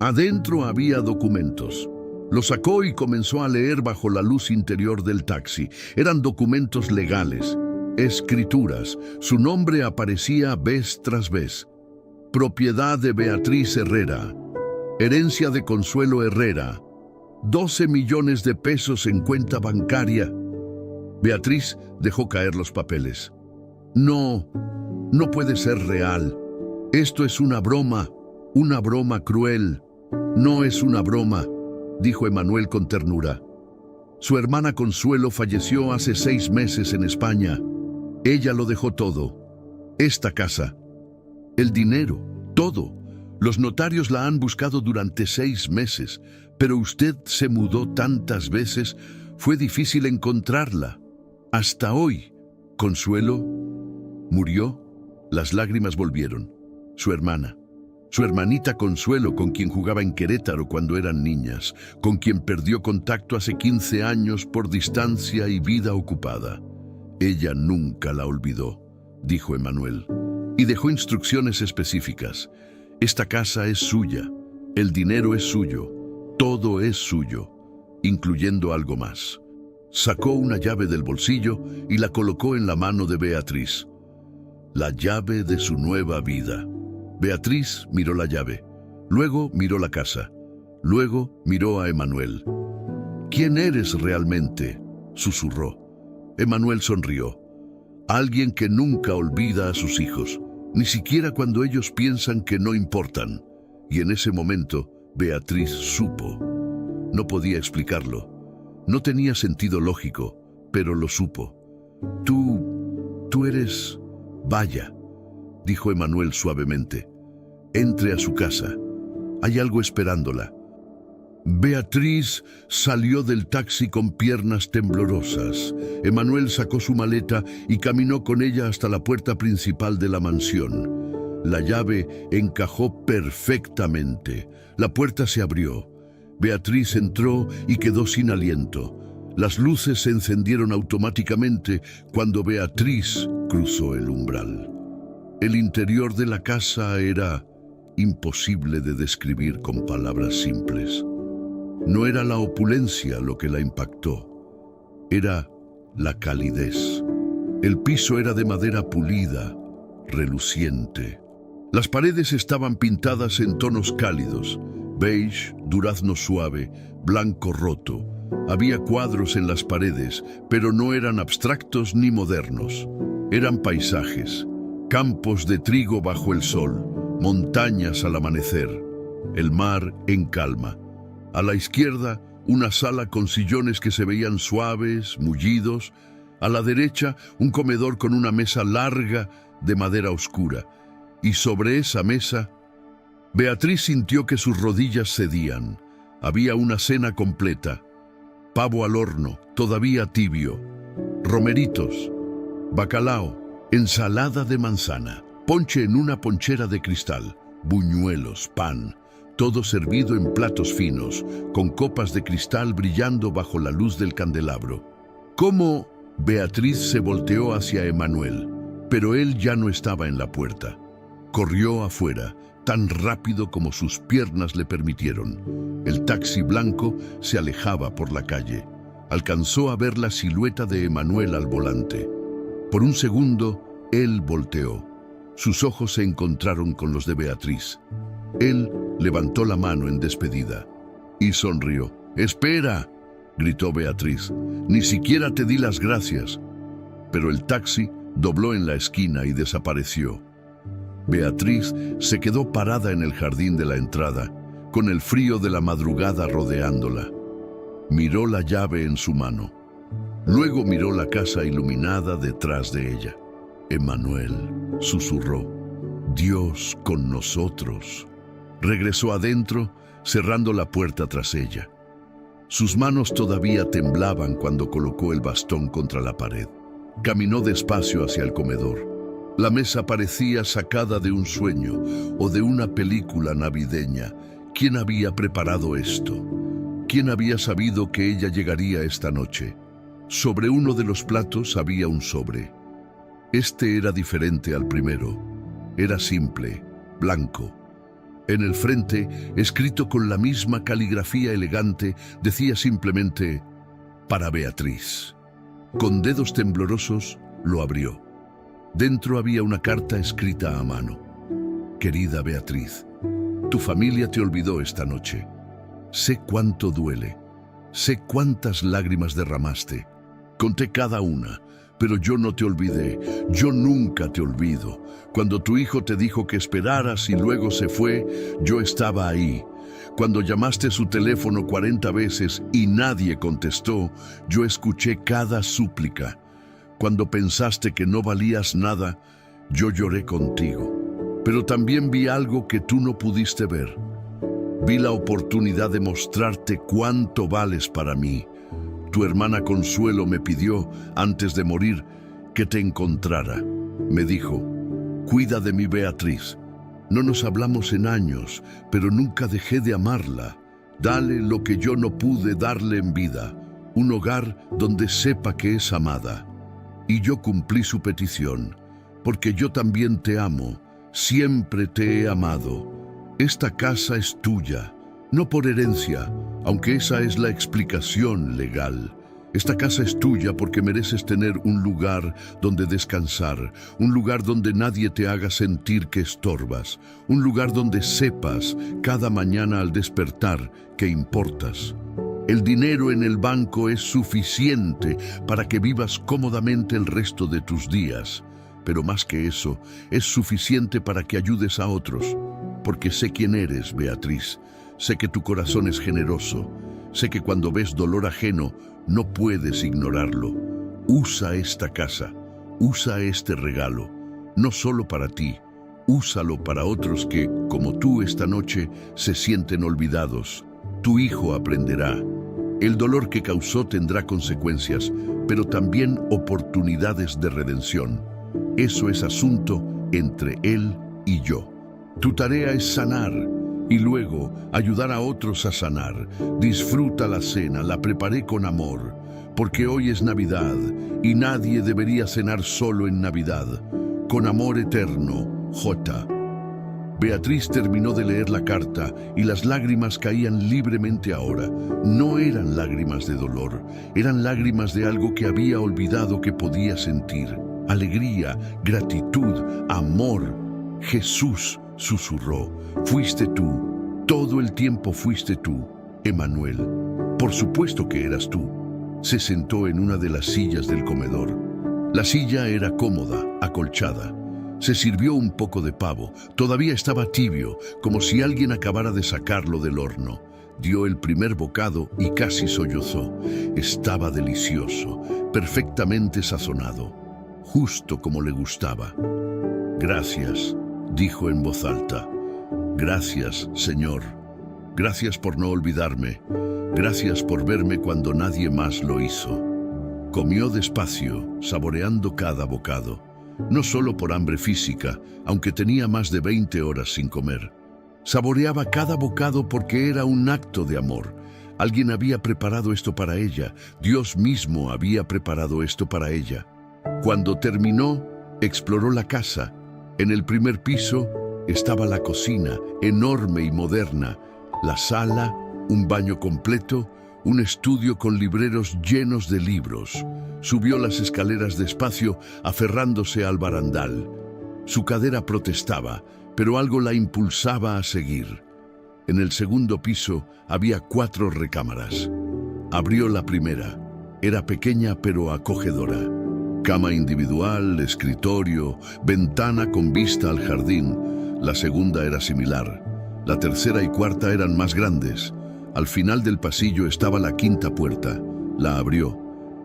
S1: Adentro había documentos. Lo sacó y comenzó a leer bajo la luz interior del taxi. Eran documentos legales, escrituras. Su nombre aparecía vez tras vez. Propiedad de Beatriz Herrera. Herencia de Consuelo Herrera. 12 millones de pesos en cuenta bancaria. Beatriz dejó caer los papeles. No puede ser real. Esto es una broma cruel. No es una broma, dijo Emanuel con ternura. Su hermana Consuelo falleció hace 6 meses en España. Ella lo dejó todo. Esta casa, el dinero, todo. Los notarios la han buscado durante 6 meses, pero usted se mudó tantas veces, fue difícil encontrarla. Hasta hoy. Consuelo murió. Las lágrimas volvieron. Su hermanita Consuelo, con quien jugaba en Querétaro cuando eran niñas, con quien perdió contacto hace 15 años por distancia y vida ocupada. Ella nunca la olvidó, dijo Emanuel, y dejó instrucciones específicas. Esta casa es suya, el dinero es suyo, todo es suyo, incluyendo algo más. Sacó una llave del bolsillo y la colocó en la mano de Beatriz. La llave de su nueva vida. Beatriz miró la llave, luego miró la casa, luego miró a Emanuel. «¿Quién eres realmente?», susurró. Emanuel sonrió. «Alguien que nunca olvida a sus hijos, ni siquiera cuando ellos piensan que no importan». Y en ese momento, Beatriz supo. No podía explicarlo. No tenía sentido lógico, pero lo supo. Tú eres... Vaya, dijo Emanuel suavemente. Entre a su casa. Hay algo esperándola. Beatriz salió del taxi con piernas temblorosas. Emanuel sacó su maleta y caminó con ella hasta la puerta principal de la mansión. La llave encajó perfectamente. La puerta se abrió. Beatriz entró y quedó sin aliento. Las luces se encendieron automáticamente cuando Beatriz cruzó el umbral. El interior de la casa era imposible de describir con palabras simples. No era la opulencia lo que la impactó, era la calidez. El piso era de madera pulida, reluciente. Las paredes estaban pintadas en tonos cálidos: beige, durazno suave, blanco roto. Había cuadros en las paredes, pero no eran abstractos ni modernos. Eran paisajes, campos de trigo bajo el sol, montañas al amanecer, el mar en calma. A la izquierda, una sala con sillones que se veían suaves, mullidos. A la derecha, un comedor con una mesa larga de madera oscura. Y sobre esa mesa, Beatriz sintió que sus rodillas cedían. Había una cena completa: pavo al horno, todavía tibio, romeritos, bacalao, ensalada de manzana, ponche en una ponchera de cristal, buñuelos, pan, todo servido en platos finos, con copas de cristal brillando bajo la luz del candelabro. ¿Cómo? Beatriz se volteó hacia Emanuel, pero él ya no estaba en la puerta. Corrió afuera, tan rápido como sus piernas le permitieron. El taxi blanco se alejaba por la calle. Alcanzó a ver la silueta de Emanuel al volante. Por un segundo, él volteó. Sus ojos se encontraron con los de Beatriz. Él levantó la mano en despedida y sonrió. «¡Espera!», gritó Beatriz. «Ni siquiera te di las gracias». Pero el taxi dobló en la esquina y desapareció. Beatriz se quedó parada en el jardín de la entrada, con el frío de la madrugada rodeándola. Miró la llave en su mano. Luego miró la casa iluminada detrás de ella. «Emanuel», susurró, «Dios con nosotros». Regresó adentro, cerrando la puerta tras ella. Sus manos todavía temblaban cuando colocó el bastón contra la pared. Caminó despacio hacia el comedor. La mesa parecía sacada de un sueño o de una película navideña. ¿Quién había preparado esto? ¿Quién había sabido que ella llegaría esta noche? Sobre uno de los platos había un sobre. Este era diferente al primero. Era simple, blanco. En el frente, escrito con la misma caligrafía elegante, decía simplemente: «Para Beatriz». Con dedos temblorosos, lo abrió. Dentro había una carta escrita a mano. «Querida Beatriz, tu familia te olvidó esta noche. Sé cuánto duele. Sé cuántas lágrimas derramaste. Conté cada una, pero yo no te olvidé. Yo nunca te olvido. Cuando tu hijo te dijo que esperaras y luego se fue, yo estaba ahí. Cuando llamaste su teléfono 40 veces y nadie contestó, yo escuché cada súplica. Cuando pensaste que no valías nada, yo lloré contigo. Pero también vi algo que tú no pudiste ver. Vi la oportunidad de mostrarte cuánto vales para mí. Tu hermana Consuelo me pidió, antes de morir, que te encontrara. Me dijo: «Cuida de mi Beatriz. No nos hablamos en años, pero nunca dejé de amarla. Dale lo que yo no pude darle en vida, un hogar donde sepa que es amada». Y yo cumplí su petición, porque yo también te amo, siempre te he amado. Esta casa es tuya, no por herencia, aunque esa es la explicación legal. Esta casa es tuya porque mereces tener un lugar donde descansar, un lugar donde nadie te haga sentir que estorbas, un lugar donde sepas cada mañana al despertar que importas. El dinero en el banco es suficiente para que vivas cómodamente el resto de tus días, pero más que eso, es suficiente para que ayudes a otros, porque sé quién eres, Beatriz. Sé que tu corazón es generoso. Sé que cuando ves dolor ajeno, no puedes ignorarlo. Usa esta casa, usa este regalo, no solo para ti, úsalo para otros que, como tú esta noche, se sienten olvidados. Tu hijo aprenderá. El dolor que causó tendrá consecuencias, pero también oportunidades de redención. Eso es asunto entre él y yo. Tu tarea es sanar y luego ayudar a otros a sanar. Disfruta la cena, la preparé con amor, porque hoy es Navidad y nadie debería cenar solo en Navidad. Con amor eterno, J. Beatriz terminó de leer la carta y las lágrimas caían libremente ahora. No eran lágrimas de dolor, eran lágrimas de algo que había olvidado que podía sentir. Alegría, gratitud, amor. Jesús, susurró, fuiste tú, todo el tiempo fuiste tú, Emanuel. Por supuesto que eras tú. Se sentó en una de las sillas del comedor. La silla era cómoda, acolchada. Se sirvió un poco de pavo. Todavía estaba tibio, como si alguien acabara de sacarlo del horno. Dio el primer bocado y casi sollozó. Estaba delicioso, perfectamente sazonado, justo como le gustaba. «Gracias», dijo en voz alta. «Gracias, Señor. Gracias por no olvidarme. Gracias por verme cuando nadie más lo hizo». Comió despacio, saboreando cada bocado. No solo por hambre física, aunque tenía más de 20 horas sin comer. Saboreaba cada bocado porque era un acto de amor. Alguien había preparado esto para ella. Dios mismo había preparado esto para ella. Cuando terminó, exploró la casa. En el primer piso estaba la cocina, enorme y moderna, la sala Un baño completo, un estudio con libreros llenos de libros. Subió las escaleras despacio, aferrándose al barandal. Su cadera protestaba, pero algo la impulsaba a seguir. En el segundo piso había 4 recámaras. Abrió la primera. Era pequeña pero acogedora. Cama individual, escritorio, ventana con vista al jardín. La segunda era similar. La tercera y cuarta eran más grandes. Al final del pasillo estaba la quinta puerta. La abrió.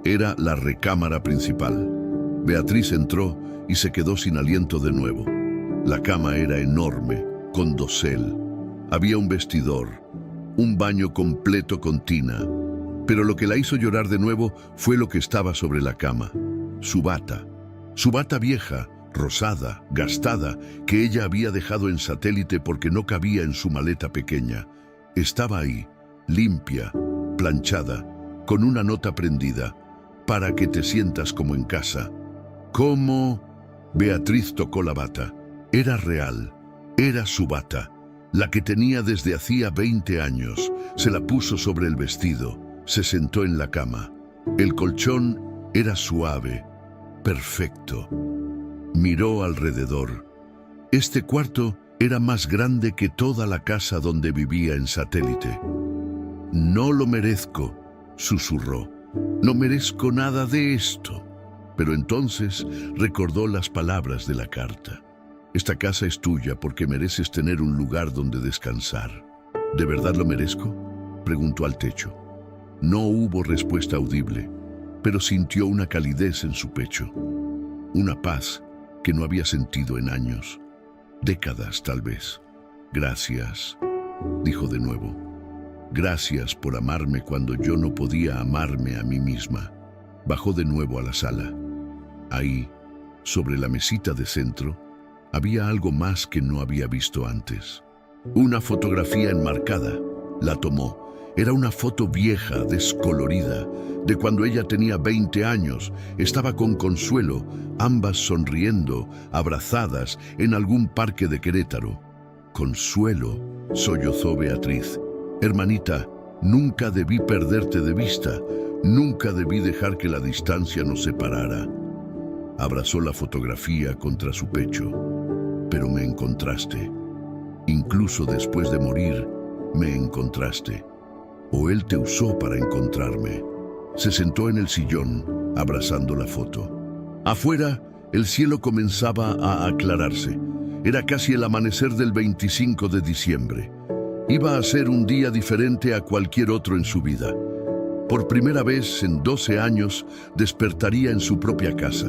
S1: Era la recámara principal. Beatriz entró y se quedó sin aliento de nuevo. La cama era enorme, con dosel. Había un vestidor, un baño completo con tina. Pero lo que la hizo llorar de nuevo fue lo que estaba sobre la cama. Su bata vieja, rosada, gastada, que ella había dejado en Satélite porque no cabía en su maleta pequeña. Estaba ahí, limpia, planchada, con una nota prendida, para que te sientas como en casa. ¿Cómo? Beatriz tocó la bata. Era real, era su bata, la que tenía desde hacía 20 años. Se la puso sobre el vestido, se sentó en la cama. El colchón era suave, perfecto. Miró alrededor. Este cuarto era más grande que toda la casa donde vivía en Satélite. No lo merezco, susurró. No merezco nada de esto. Pero entonces recordó las palabras de la carta. Esta casa es tuya porque mereces tener un lugar donde descansar. ¿De verdad lo merezco?, preguntó al techo. No hubo respuesta audible, pero sintió una calidez en su pecho. Una paz que no había sentido en años. Décadas, tal vez. Gracias, dijo de nuevo. Gracias por amarme cuando yo no podía amarme a mí misma. Bajó de nuevo a la sala. Ahí, sobre la mesita de centro, había algo más que no había visto antes. Una fotografía enmarcada. La tomó. Era una foto vieja, descolorida, de cuando ella tenía 20 años. Estaba con Consuelo, ambas sonriendo, abrazadas, en algún parque de Querétaro. Consuelo, sollozó Beatriz. Hermanita, nunca debí perderte de vista. Nunca debí dejar que la distancia nos separara. Abrazó la fotografía contra su pecho. Pero me encontraste. Incluso después de morir, me encontraste. O él te usó para encontrarme. Se sentó en el sillón, abrazando la foto. Afuera, el cielo comenzaba a aclararse. Era casi el amanecer del 25 de diciembre. Iba a ser un día diferente a cualquier otro en su vida. Por primera vez en 12 años, despertaría en su propia casa.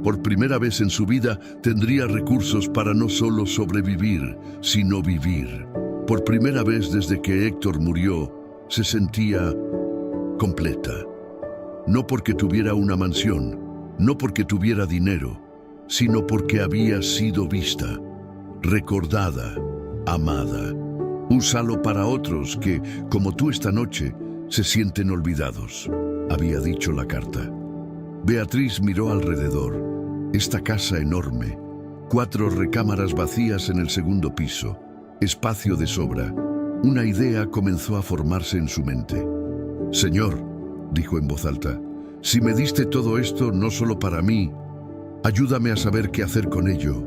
S1: Por primera vez en su vida tendría recursos para no solo sobrevivir, sino vivir. Por primera vez desde que Héctor murió, se sentía completa. No porque tuviera una mansión, no porque tuviera dinero, sino porque había sido vista, recordada, amada. Úsalo para otros que, como tú esta noche, se sienten olvidados, había dicho la carta. Beatriz miró alrededor. Esta casa enorme, 4 recámaras vacías en el segundo piso, espacio de sobra. Una idea comenzó a formarse en su mente. Señor, dijo en voz alta, si me diste todo esto no solo para mí, ayúdame a saber qué hacer con ello.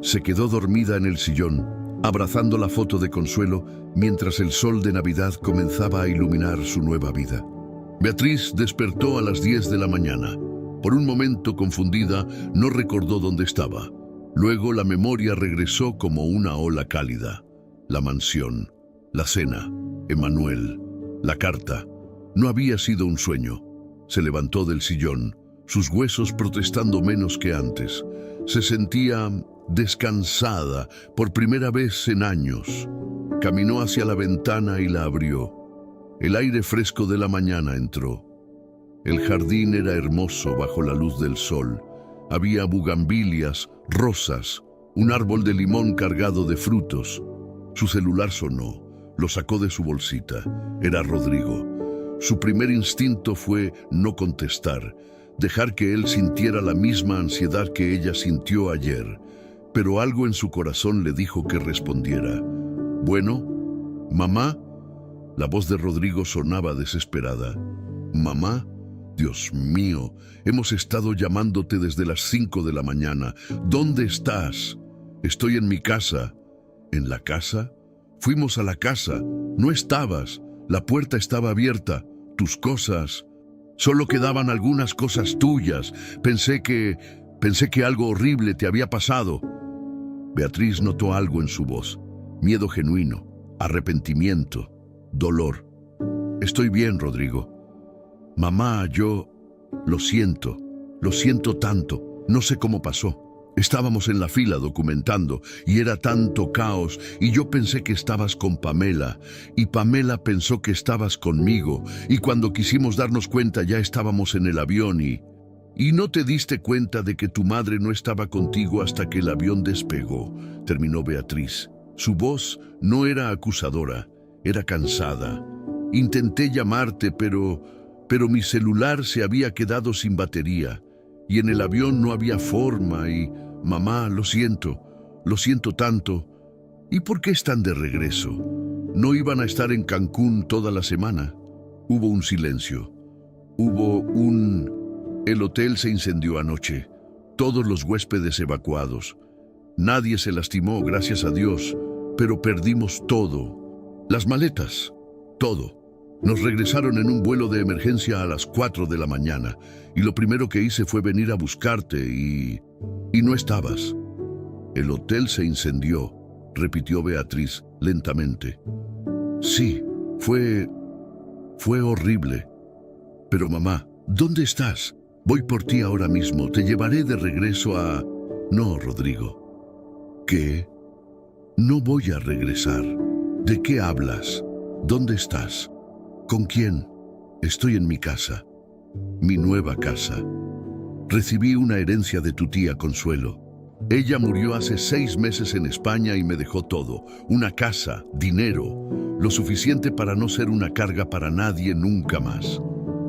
S1: Se quedó dormida en el sillón, abrazando la foto de Consuelo, mientras el sol de Navidad comenzaba a iluminar su nueva vida. Beatriz despertó a las 10 de la mañana. Por un momento, confundida, no recordó dónde estaba. Luego la memoria regresó como una ola cálida. La mansión, la cena, Emanuel, la carta. No había sido un sueño. Se levantó del sillón, sus huesos protestando menos que antes. Se sentía descansada por primera vez en años. Caminó hacia la ventana y la abrió. El aire fresco de la mañana entró. El jardín era hermoso bajo la luz del sol. Había bugambilias, rosas, un árbol de limón cargado de frutos. Su celular sonó. Lo sacó de su bolsita. Era Rodrigo. Su primer instinto fue no contestar, dejar que él sintiera la misma ansiedad que ella sintió ayer. Pero algo en su corazón le dijo que respondiera. Bueno, mamá. La voz de Rodrigo sonaba desesperada. «Mamá, Dios mío, hemos estado llamándote desde las 5 de la mañana. ¿Dónde estás?» «Estoy en mi casa». «¿En la casa?» «Fuimos a la casa. No estabas. La puerta estaba abierta. Tus cosas. Solo quedaban algunas cosas tuyas. Pensé que algo horrible te había pasado». Beatriz notó algo en su voz. Miedo genuino, arrepentimiento, dolor. «Estoy bien, Rodrigo». «Mamá, lo siento tanto. No sé cómo pasó. Estábamos en la fila documentando y era tanto caos y yo pensé que estabas con Pamela y Pamela pensó que estabas conmigo y cuando quisimos darnos cuenta ya estábamos en el avión y no te diste cuenta de que tu madre no estaba contigo hasta que el avión despegó», terminó Beatriz. Su voz no era acusadora, era cansada. «Intenté llamarte, pero mi celular se había quedado sin batería y en el avión no había forma y, mamá, lo siento tanto». «¿Y por qué están de regreso? ¿No iban a estar en Cancún toda la semana?» Hubo un silencio. El hotel se incendió anoche. Todos los huéspedes evacuados. Nadie se lastimó, gracias a Dios, pero perdimos todo. Las maletas, todo. Nos regresaron en un vuelo de emergencia a las 4 de la mañana y lo primero que hice fue venir a buscarte y no estabas». «El hotel se incendió», repitió Beatriz lentamente. «Sí, fue horrible. Pero mamá, ¿dónde estás? Voy por ti ahora mismo, te llevaré de regreso a...» «No, Rodrigo». «¿Qué? No voy a regresar. ¿De qué hablas? ¿Dónde estás? ¿Con quién?» «Estoy en mi casa, mi nueva casa. Recibí una herencia de tu tía Consuelo. Ella murió hace 6 meses en España y me dejó todo, una casa, dinero, lo suficiente para no ser una carga para nadie nunca más».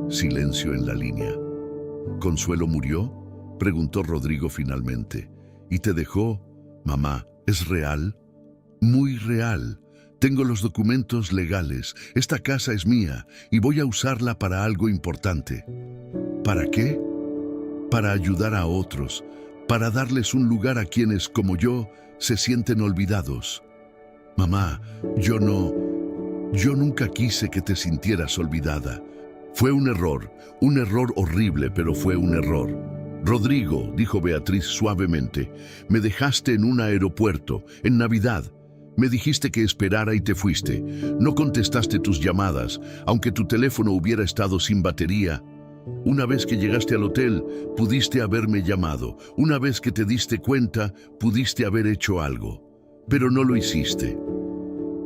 S1: Silencio en la línea. «¿Consuelo murió?», preguntó Rodrigo finalmente. «¿Y te dejó? Mamá, ¿es real?» «Muy real. Tengo los documentos legales. Esta casa es mía y voy a usarla para algo importante». «¿Para qué?» «Para ayudar a otros, para darles un lugar a quienes, como yo, se sienten olvidados». «Mamá, yo nunca quise que te sintieras olvidada. Fue un error horrible, pero fue un error». «Rodrigo», dijo Beatriz suavemente, «me dejaste en un aeropuerto, en Navidad. Me dijiste que esperara y te fuiste. No contestaste tus llamadas, aunque tu teléfono hubiera estado sin batería. Una vez que llegaste al hotel, pudiste haberme llamado. Una vez que te diste cuenta, pudiste haber hecho algo. Pero no lo hiciste».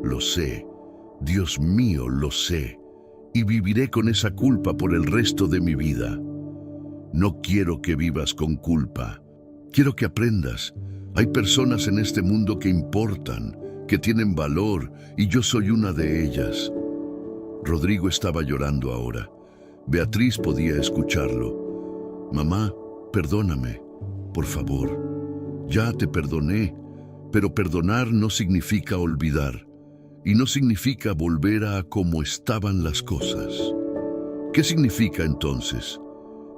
S1: «Lo sé. Dios mío, lo sé. Y viviré con esa culpa por el resto de mi vida». «No quiero que vivas con culpa. Quiero que aprendas. Hay personas en este mundo que importan, que tienen valor, y yo soy una de ellas». Rodrigo estaba llorando ahora. Beatriz podía escucharlo. «Mamá, perdóname, por favor. Ya te perdoné, pero perdonar no significa olvidar, y no significa volver a como estaban las cosas». «¿Qué significa entonces?»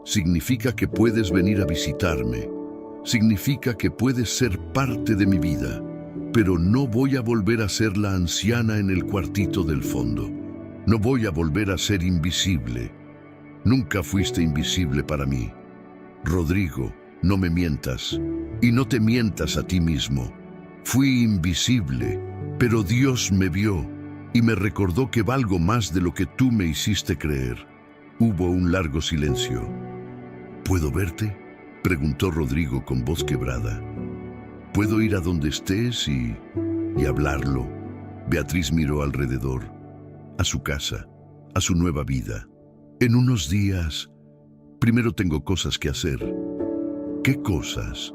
S1: «Significa que puedes venir a visitarme. Significa que puedes ser parte de mi vida, pero no voy a volver a ser la anciana en el cuartito del fondo. No voy a volver a ser invisible. Nunca fuiste invisible para mí. Rodrigo, no me mientas, y no te mientas a ti mismo. Fui invisible, pero Dios me vio y me recordó que valgo más de lo que tú me hiciste creer». Hubo un largo silencio. «¿Puedo verte?», preguntó Rodrigo con voz quebrada. «¿Puedo ir a donde estés y hablarlo?». Beatriz miró alrededor, a su casa, a su nueva vida. «En unos días, primero tengo cosas que hacer». «¿Qué cosas?».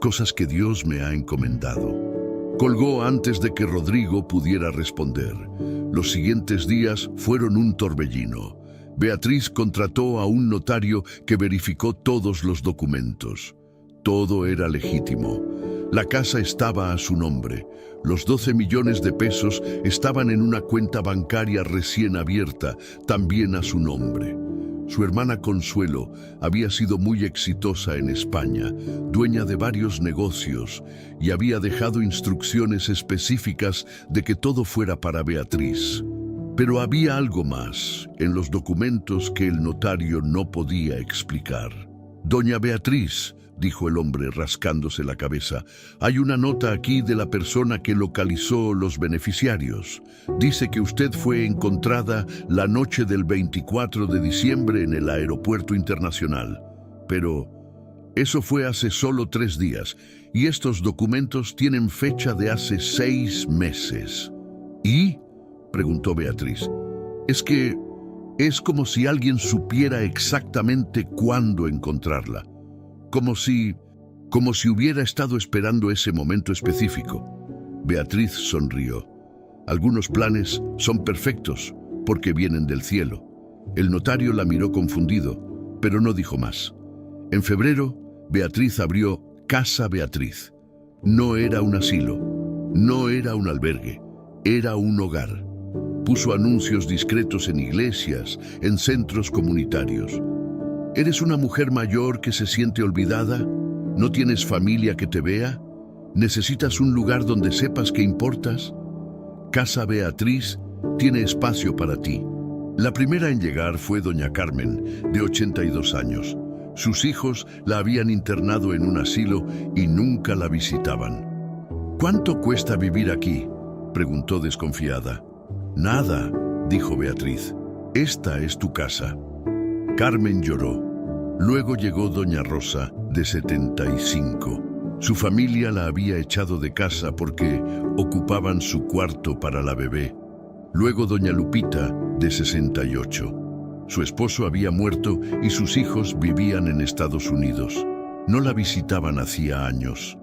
S1: «Cosas que Dios me ha encomendado». Colgó antes de que Rodrigo pudiera responder. Los siguientes días fueron un torbellino. Beatriz contrató a un notario que verificó todos los documentos. Todo era legítimo. La casa estaba a su nombre. Los 12 millones de pesos estaban en una cuenta bancaria recién abierta, también a su nombre. Su hermana Consuelo había sido muy exitosa en España, dueña de varios negocios, y había dejado instrucciones específicas de que todo fuera para Beatriz. Pero había algo más en los documentos que el notario no podía explicar. «Doña Beatriz», dijo el hombre rascándose la cabeza, «hay una nota aquí de la persona que localizó los beneficiarios. Dice que usted fue encontrada la noche del 24 de diciembre en el aeropuerto internacional. Pero eso fue hace solo 3 días, y estos documentos tienen fecha de hace 6 meses. ¿Y?», preguntó Beatriz. Es como si alguien supiera exactamente cuándo encontrarla. Como si hubiera estado esperando ese momento específico. Beatriz sonrió. Algunos planes son perfectos porque vienen del cielo. El notario la miró confundido, pero no dijo más. En febrero, Beatriz abrió Casa Beatriz. No era un asilo, no era un albergue, era un hogar. Puso anuncios discretos en iglesias, en centros comunitarios. ¿Eres una mujer mayor que se siente olvidada? ¿No tienes familia que te vea? ¿Necesitas un lugar donde sepas que importas? Casa Beatriz tiene espacio para ti. La primera en llegar fue doña Carmen, de 82 años. Sus hijos la habían internado en un asilo y nunca la visitaban. «¿Cuánto cuesta vivir aquí?», preguntó desconfiada. «Nada», dijo Beatriz. «Esta es tu casa». Carmen lloró. Luego llegó doña Rosa, de 75. Su familia la había echado de casa porque ocupaban su cuarto para la bebé. Luego doña Lupita, de 68. Su esposo había muerto y sus hijos vivían en Estados Unidos. No la visitaban hacía años.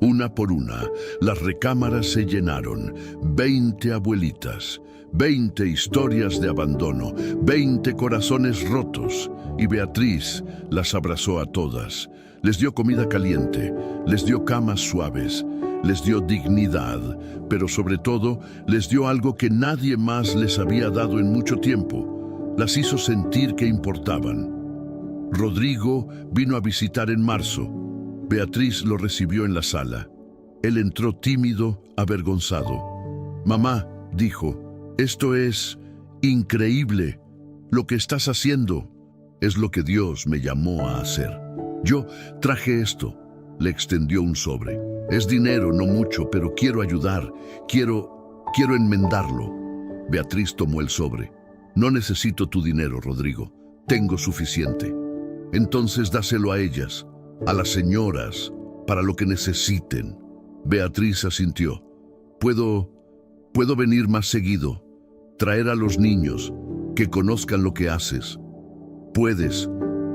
S1: Una por una, las recámaras se llenaron. 20 abuelitas, 20 historias de abandono, 20 corazones rotos. Y Beatriz las abrazó a todas. Les dio comida caliente, les dio camas suaves, les dio dignidad, pero sobre todo les dio algo que nadie más les había dado en mucho tiempo. Las hizo sentir que importaban. Rodrigo vino a visitar en marzo. Beatriz lo recibió en la sala. Él entró tímido, avergonzado. «Mamá», dijo, «esto es increíble. Lo que estás haciendo es lo que Dios me llamó a hacer. Yo traje esto». Le extendió un sobre. «Es dinero, no mucho, pero quiero ayudar. Quiero enmendarlo». Beatriz tomó el sobre. «No necesito tu dinero, Rodrigo. Tengo suficiente». «Entonces dáselo a ellas, a las señoras, para lo que necesiten». Beatriz asintió. Puedo venir más seguido, traer a los niños, que conozcan lo que haces». «Puedes,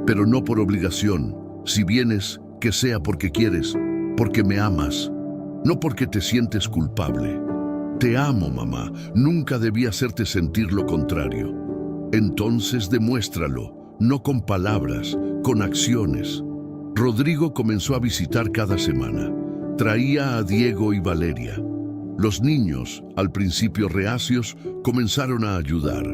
S1: pero no por obligación. Si vienes, que sea porque quieres, porque me amas, no porque te sientes culpable». «Te amo, mamá. Nunca debí hacerte sentir lo contrario». «Entonces demuéstralo, no con palabras, con acciones». Rodrigo comenzó a visitar cada semana. Traía a Diego y Valeria. Los niños, al principio reacios, comenzaron a ayudar.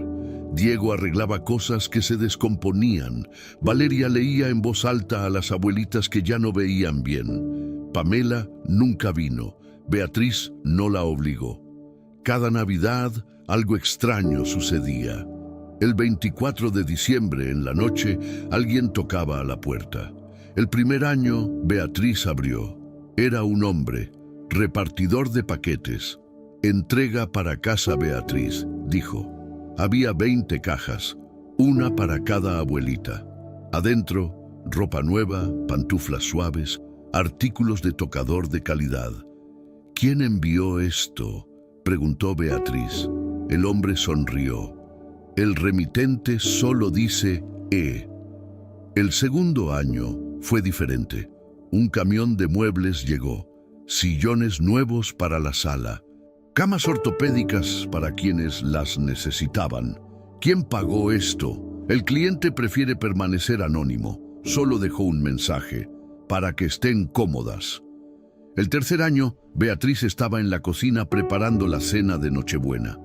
S1: Diego arreglaba cosas que se descomponían. Valeria leía en voz alta a las abuelitas que ya no veían bien. Pamela nunca vino. Beatriz no la obligó. Cada Navidad algo extraño sucedía. El 24 de diciembre, en la noche, alguien tocaba a la puerta. El primer año, Beatriz abrió. Era un hombre, repartidor de paquetes. «Entrega para Casa Beatriz», dijo. Había 20 cajas, una para cada abuelita. Adentro, ropa nueva, pantuflas suaves, artículos de tocador de calidad. «¿Quién envió esto?», preguntó Beatriz. El hombre sonrió. «El remitente solo dice E». El segundo año fue diferente. Un camión de muebles llegó. Sillones nuevos para la sala. Camas ortopédicas para quienes las necesitaban. ¿Quién pagó esto? El cliente prefiere permanecer anónimo. Solo dejó un mensaje: para que estén cómodas. El tercer año, Beatriz estaba en la cocina preparando la cena de Nochebuena.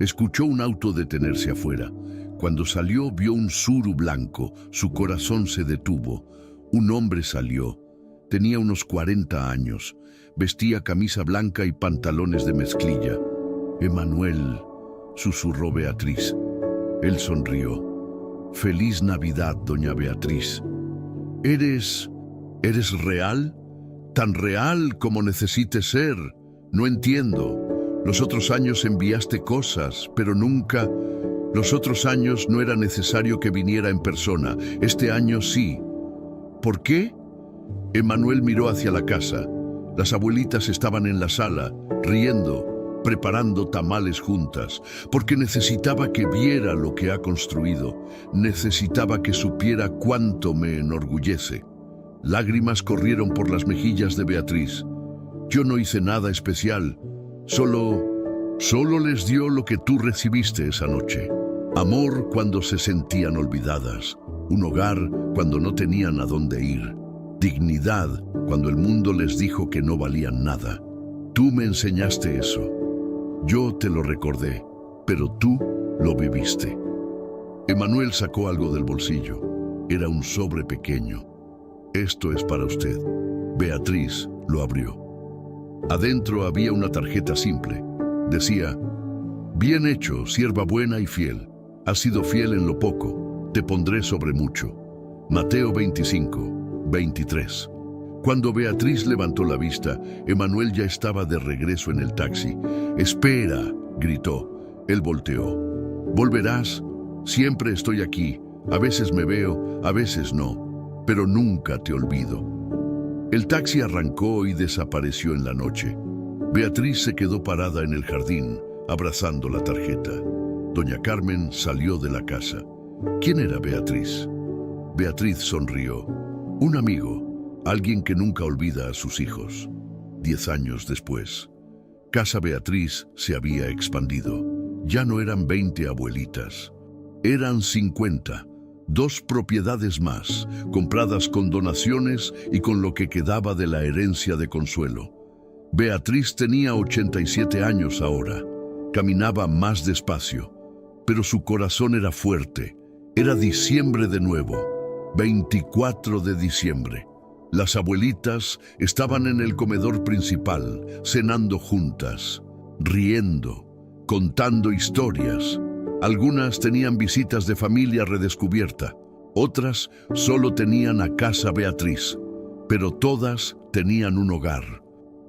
S1: Escuchó un auto detenerse afuera. Cuando salió, vio un suru blanco. Su corazón se detuvo. Un hombre salió. Tenía unos 40 años. Vestía camisa blanca y pantalones de mezclilla. «Emanuel», susurró Beatriz. Él sonrió. «Feliz Navidad, doña Beatriz». ¿Eres real? Tan real como necesite ser. No entiendo. Los otros años enviaste cosas, pero nunca... Los otros años no era necesario que viniera en persona. Este año sí. ¿Por qué? Emanuel miró hacia la casa. Las abuelitas estaban en la sala, riendo, preparando tamales juntas, porque necesitaba que viera lo que ha construido. Necesitaba que supiera cuánto me enorgullece. Lágrimas corrieron por las mejillas de Beatriz. Yo no hice nada especial. Solo les dio lo que tú recibiste esa noche. Amor cuando se sentían olvidadas. Un hogar cuando no tenían a dónde ir. Dignidad cuando el mundo les dijo que no valían nada. Tú me enseñaste eso. Yo te lo recordé, pero tú lo viviste. Emanuel sacó algo del bolsillo. Era un sobre pequeño. Esto es para usted. Beatriz lo abrió. Adentro había una tarjeta simple. Decía: bien hecho, sierva buena y fiel. Has sido fiel en lo poco, te pondré sobre mucho. Mateo 25, 23. Cuando Beatriz levantó la vista, Emanuel ya estaba de regreso en el taxi. «Espera», gritó. Él volteó. «¿Volverás? Siempre estoy aquí. A veces me veo, a veces no, pero nunca te olvido». El taxi arrancó y desapareció en la noche. Beatriz se quedó parada en el jardín, abrazando la tarjeta. Doña Carmen salió de la casa. ¿Quién era Beatriz? Beatriz sonrió. Un amigo, alguien que nunca olvida a sus hijos. 10 años después, Casa Beatriz se había expandido. Ya no eran 20 abuelitas, eran 50. 2 propiedades más, compradas con donaciones y con lo que quedaba de la herencia de Consuelo. Beatriz tenía 87 años ahora. Caminaba más despacio, pero su corazón era fuerte. Era diciembre de nuevo, 24 de diciembre. Las abuelitas estaban en el comedor principal, cenando juntas, riendo, contando historias. Algunas tenían visitas de familia redescubierta, otras solo tenían a Casa Beatriz, pero todas tenían un hogar.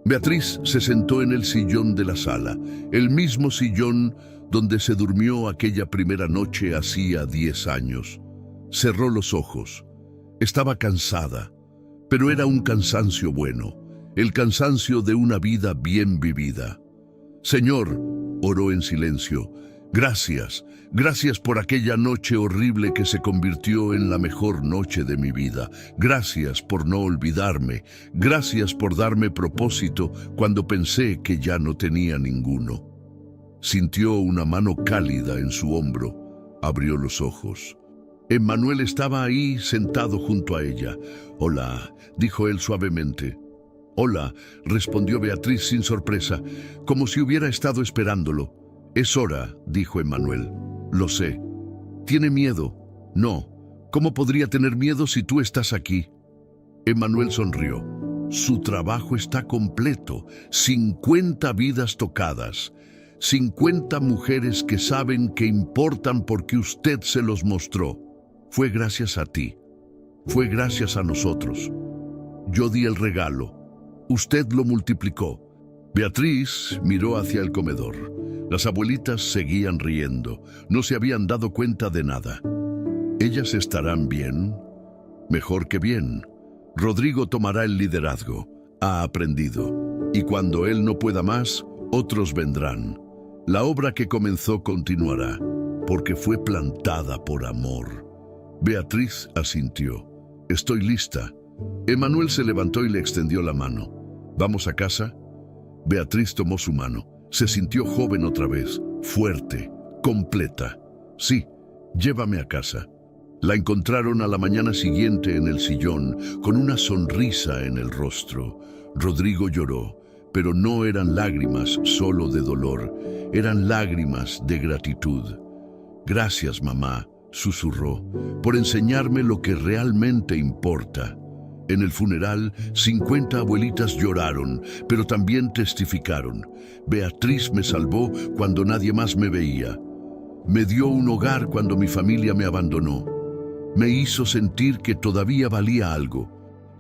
S1: Beatriz se sentó en el sillón de la sala, el mismo sillón donde se durmió aquella primera noche hacía 10 años. Cerró los ojos. Estaba cansada, pero era un cansancio bueno, el cansancio de una vida bien vivida. «Señor», oró en silencio, «gracias, gracias por aquella noche horrible que se convirtió en la mejor noche de mi vida. Gracias por no olvidarme. Gracias por darme propósito cuando pensé que ya no tenía ninguno». Sintió una mano cálida en su hombro. Abrió los ojos. Emanuel estaba ahí sentado junto a ella. «Hola», dijo él suavemente. «Hola», respondió Beatriz sin sorpresa, como si hubiera estado esperándolo. «Es hora», dijo Emanuel. «Lo sé». «¿Tiene miedo?» «No. ¿Cómo podría tener miedo si tú estás aquí?» Emanuel sonrió. «Su trabajo está completo. 50 vidas tocadas. 50 mujeres que saben que importan porque usted se los mostró. Fue gracias a ti. Fue gracias a nosotros. Yo di el regalo. Usted lo multiplicó». Beatriz miró hacia el comedor. Las abuelitas seguían riendo. No se habían dado cuenta de nada. «¿Ellas estarán bien?» «Mejor que bien. Rodrigo tomará el liderazgo. Ha aprendido. Y cuando él no pueda más, otros vendrán. La obra que comenzó continuará, porque fue plantada por amor». Beatriz asintió. «Estoy lista». Emanuel se levantó y le extendió la mano. «¿Vamos a casa?» Beatriz tomó su mano. Se sintió joven otra vez, fuerte, completa. «Sí, llévame a casa». La encontraron a la mañana siguiente en el sillón, con una sonrisa en el rostro. Rodrigo lloró, pero no eran lágrimas solo de dolor, eran lágrimas de gratitud. Gracias, mamá, susurró, por enseñarme lo que realmente importa. En el funeral, 50 abuelitas lloraron, pero también testificaron. Beatriz me salvó cuando nadie más me veía. Me dio un hogar cuando mi familia me abandonó. Me hizo sentir que todavía valía algo.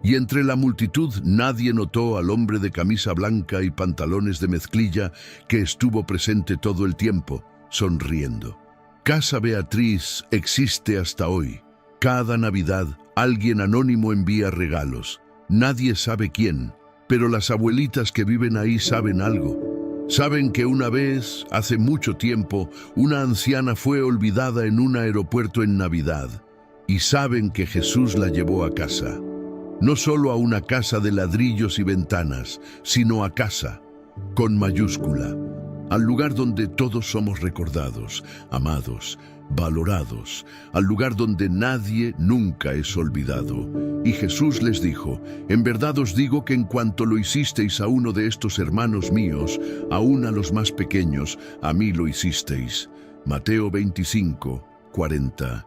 S1: Y entre la multitud nadie notó al hombre de camisa blanca y pantalones de mezclilla que estuvo presente todo el tiempo, sonriendo. Casa Beatriz existe hasta hoy. Cada Navidad, alguien anónimo envía regalos. Nadie sabe quién, pero las abuelitas que viven ahí saben algo. Saben que una vez, hace mucho tiempo, una anciana fue olvidada en un aeropuerto en Navidad. Y saben que Jesús la llevó a casa. No solo a una casa de ladrillos y ventanas, sino a casa, con mayúscula. Al lugar donde todos somos recordados, amados, valorados, al lugar donde nadie nunca es olvidado. Y Jesús les dijo: en verdad os digo que en cuanto lo hicisteis a uno de estos hermanos míos, aún a los más pequeños, a mí lo hicisteis. Mateo 25, 40.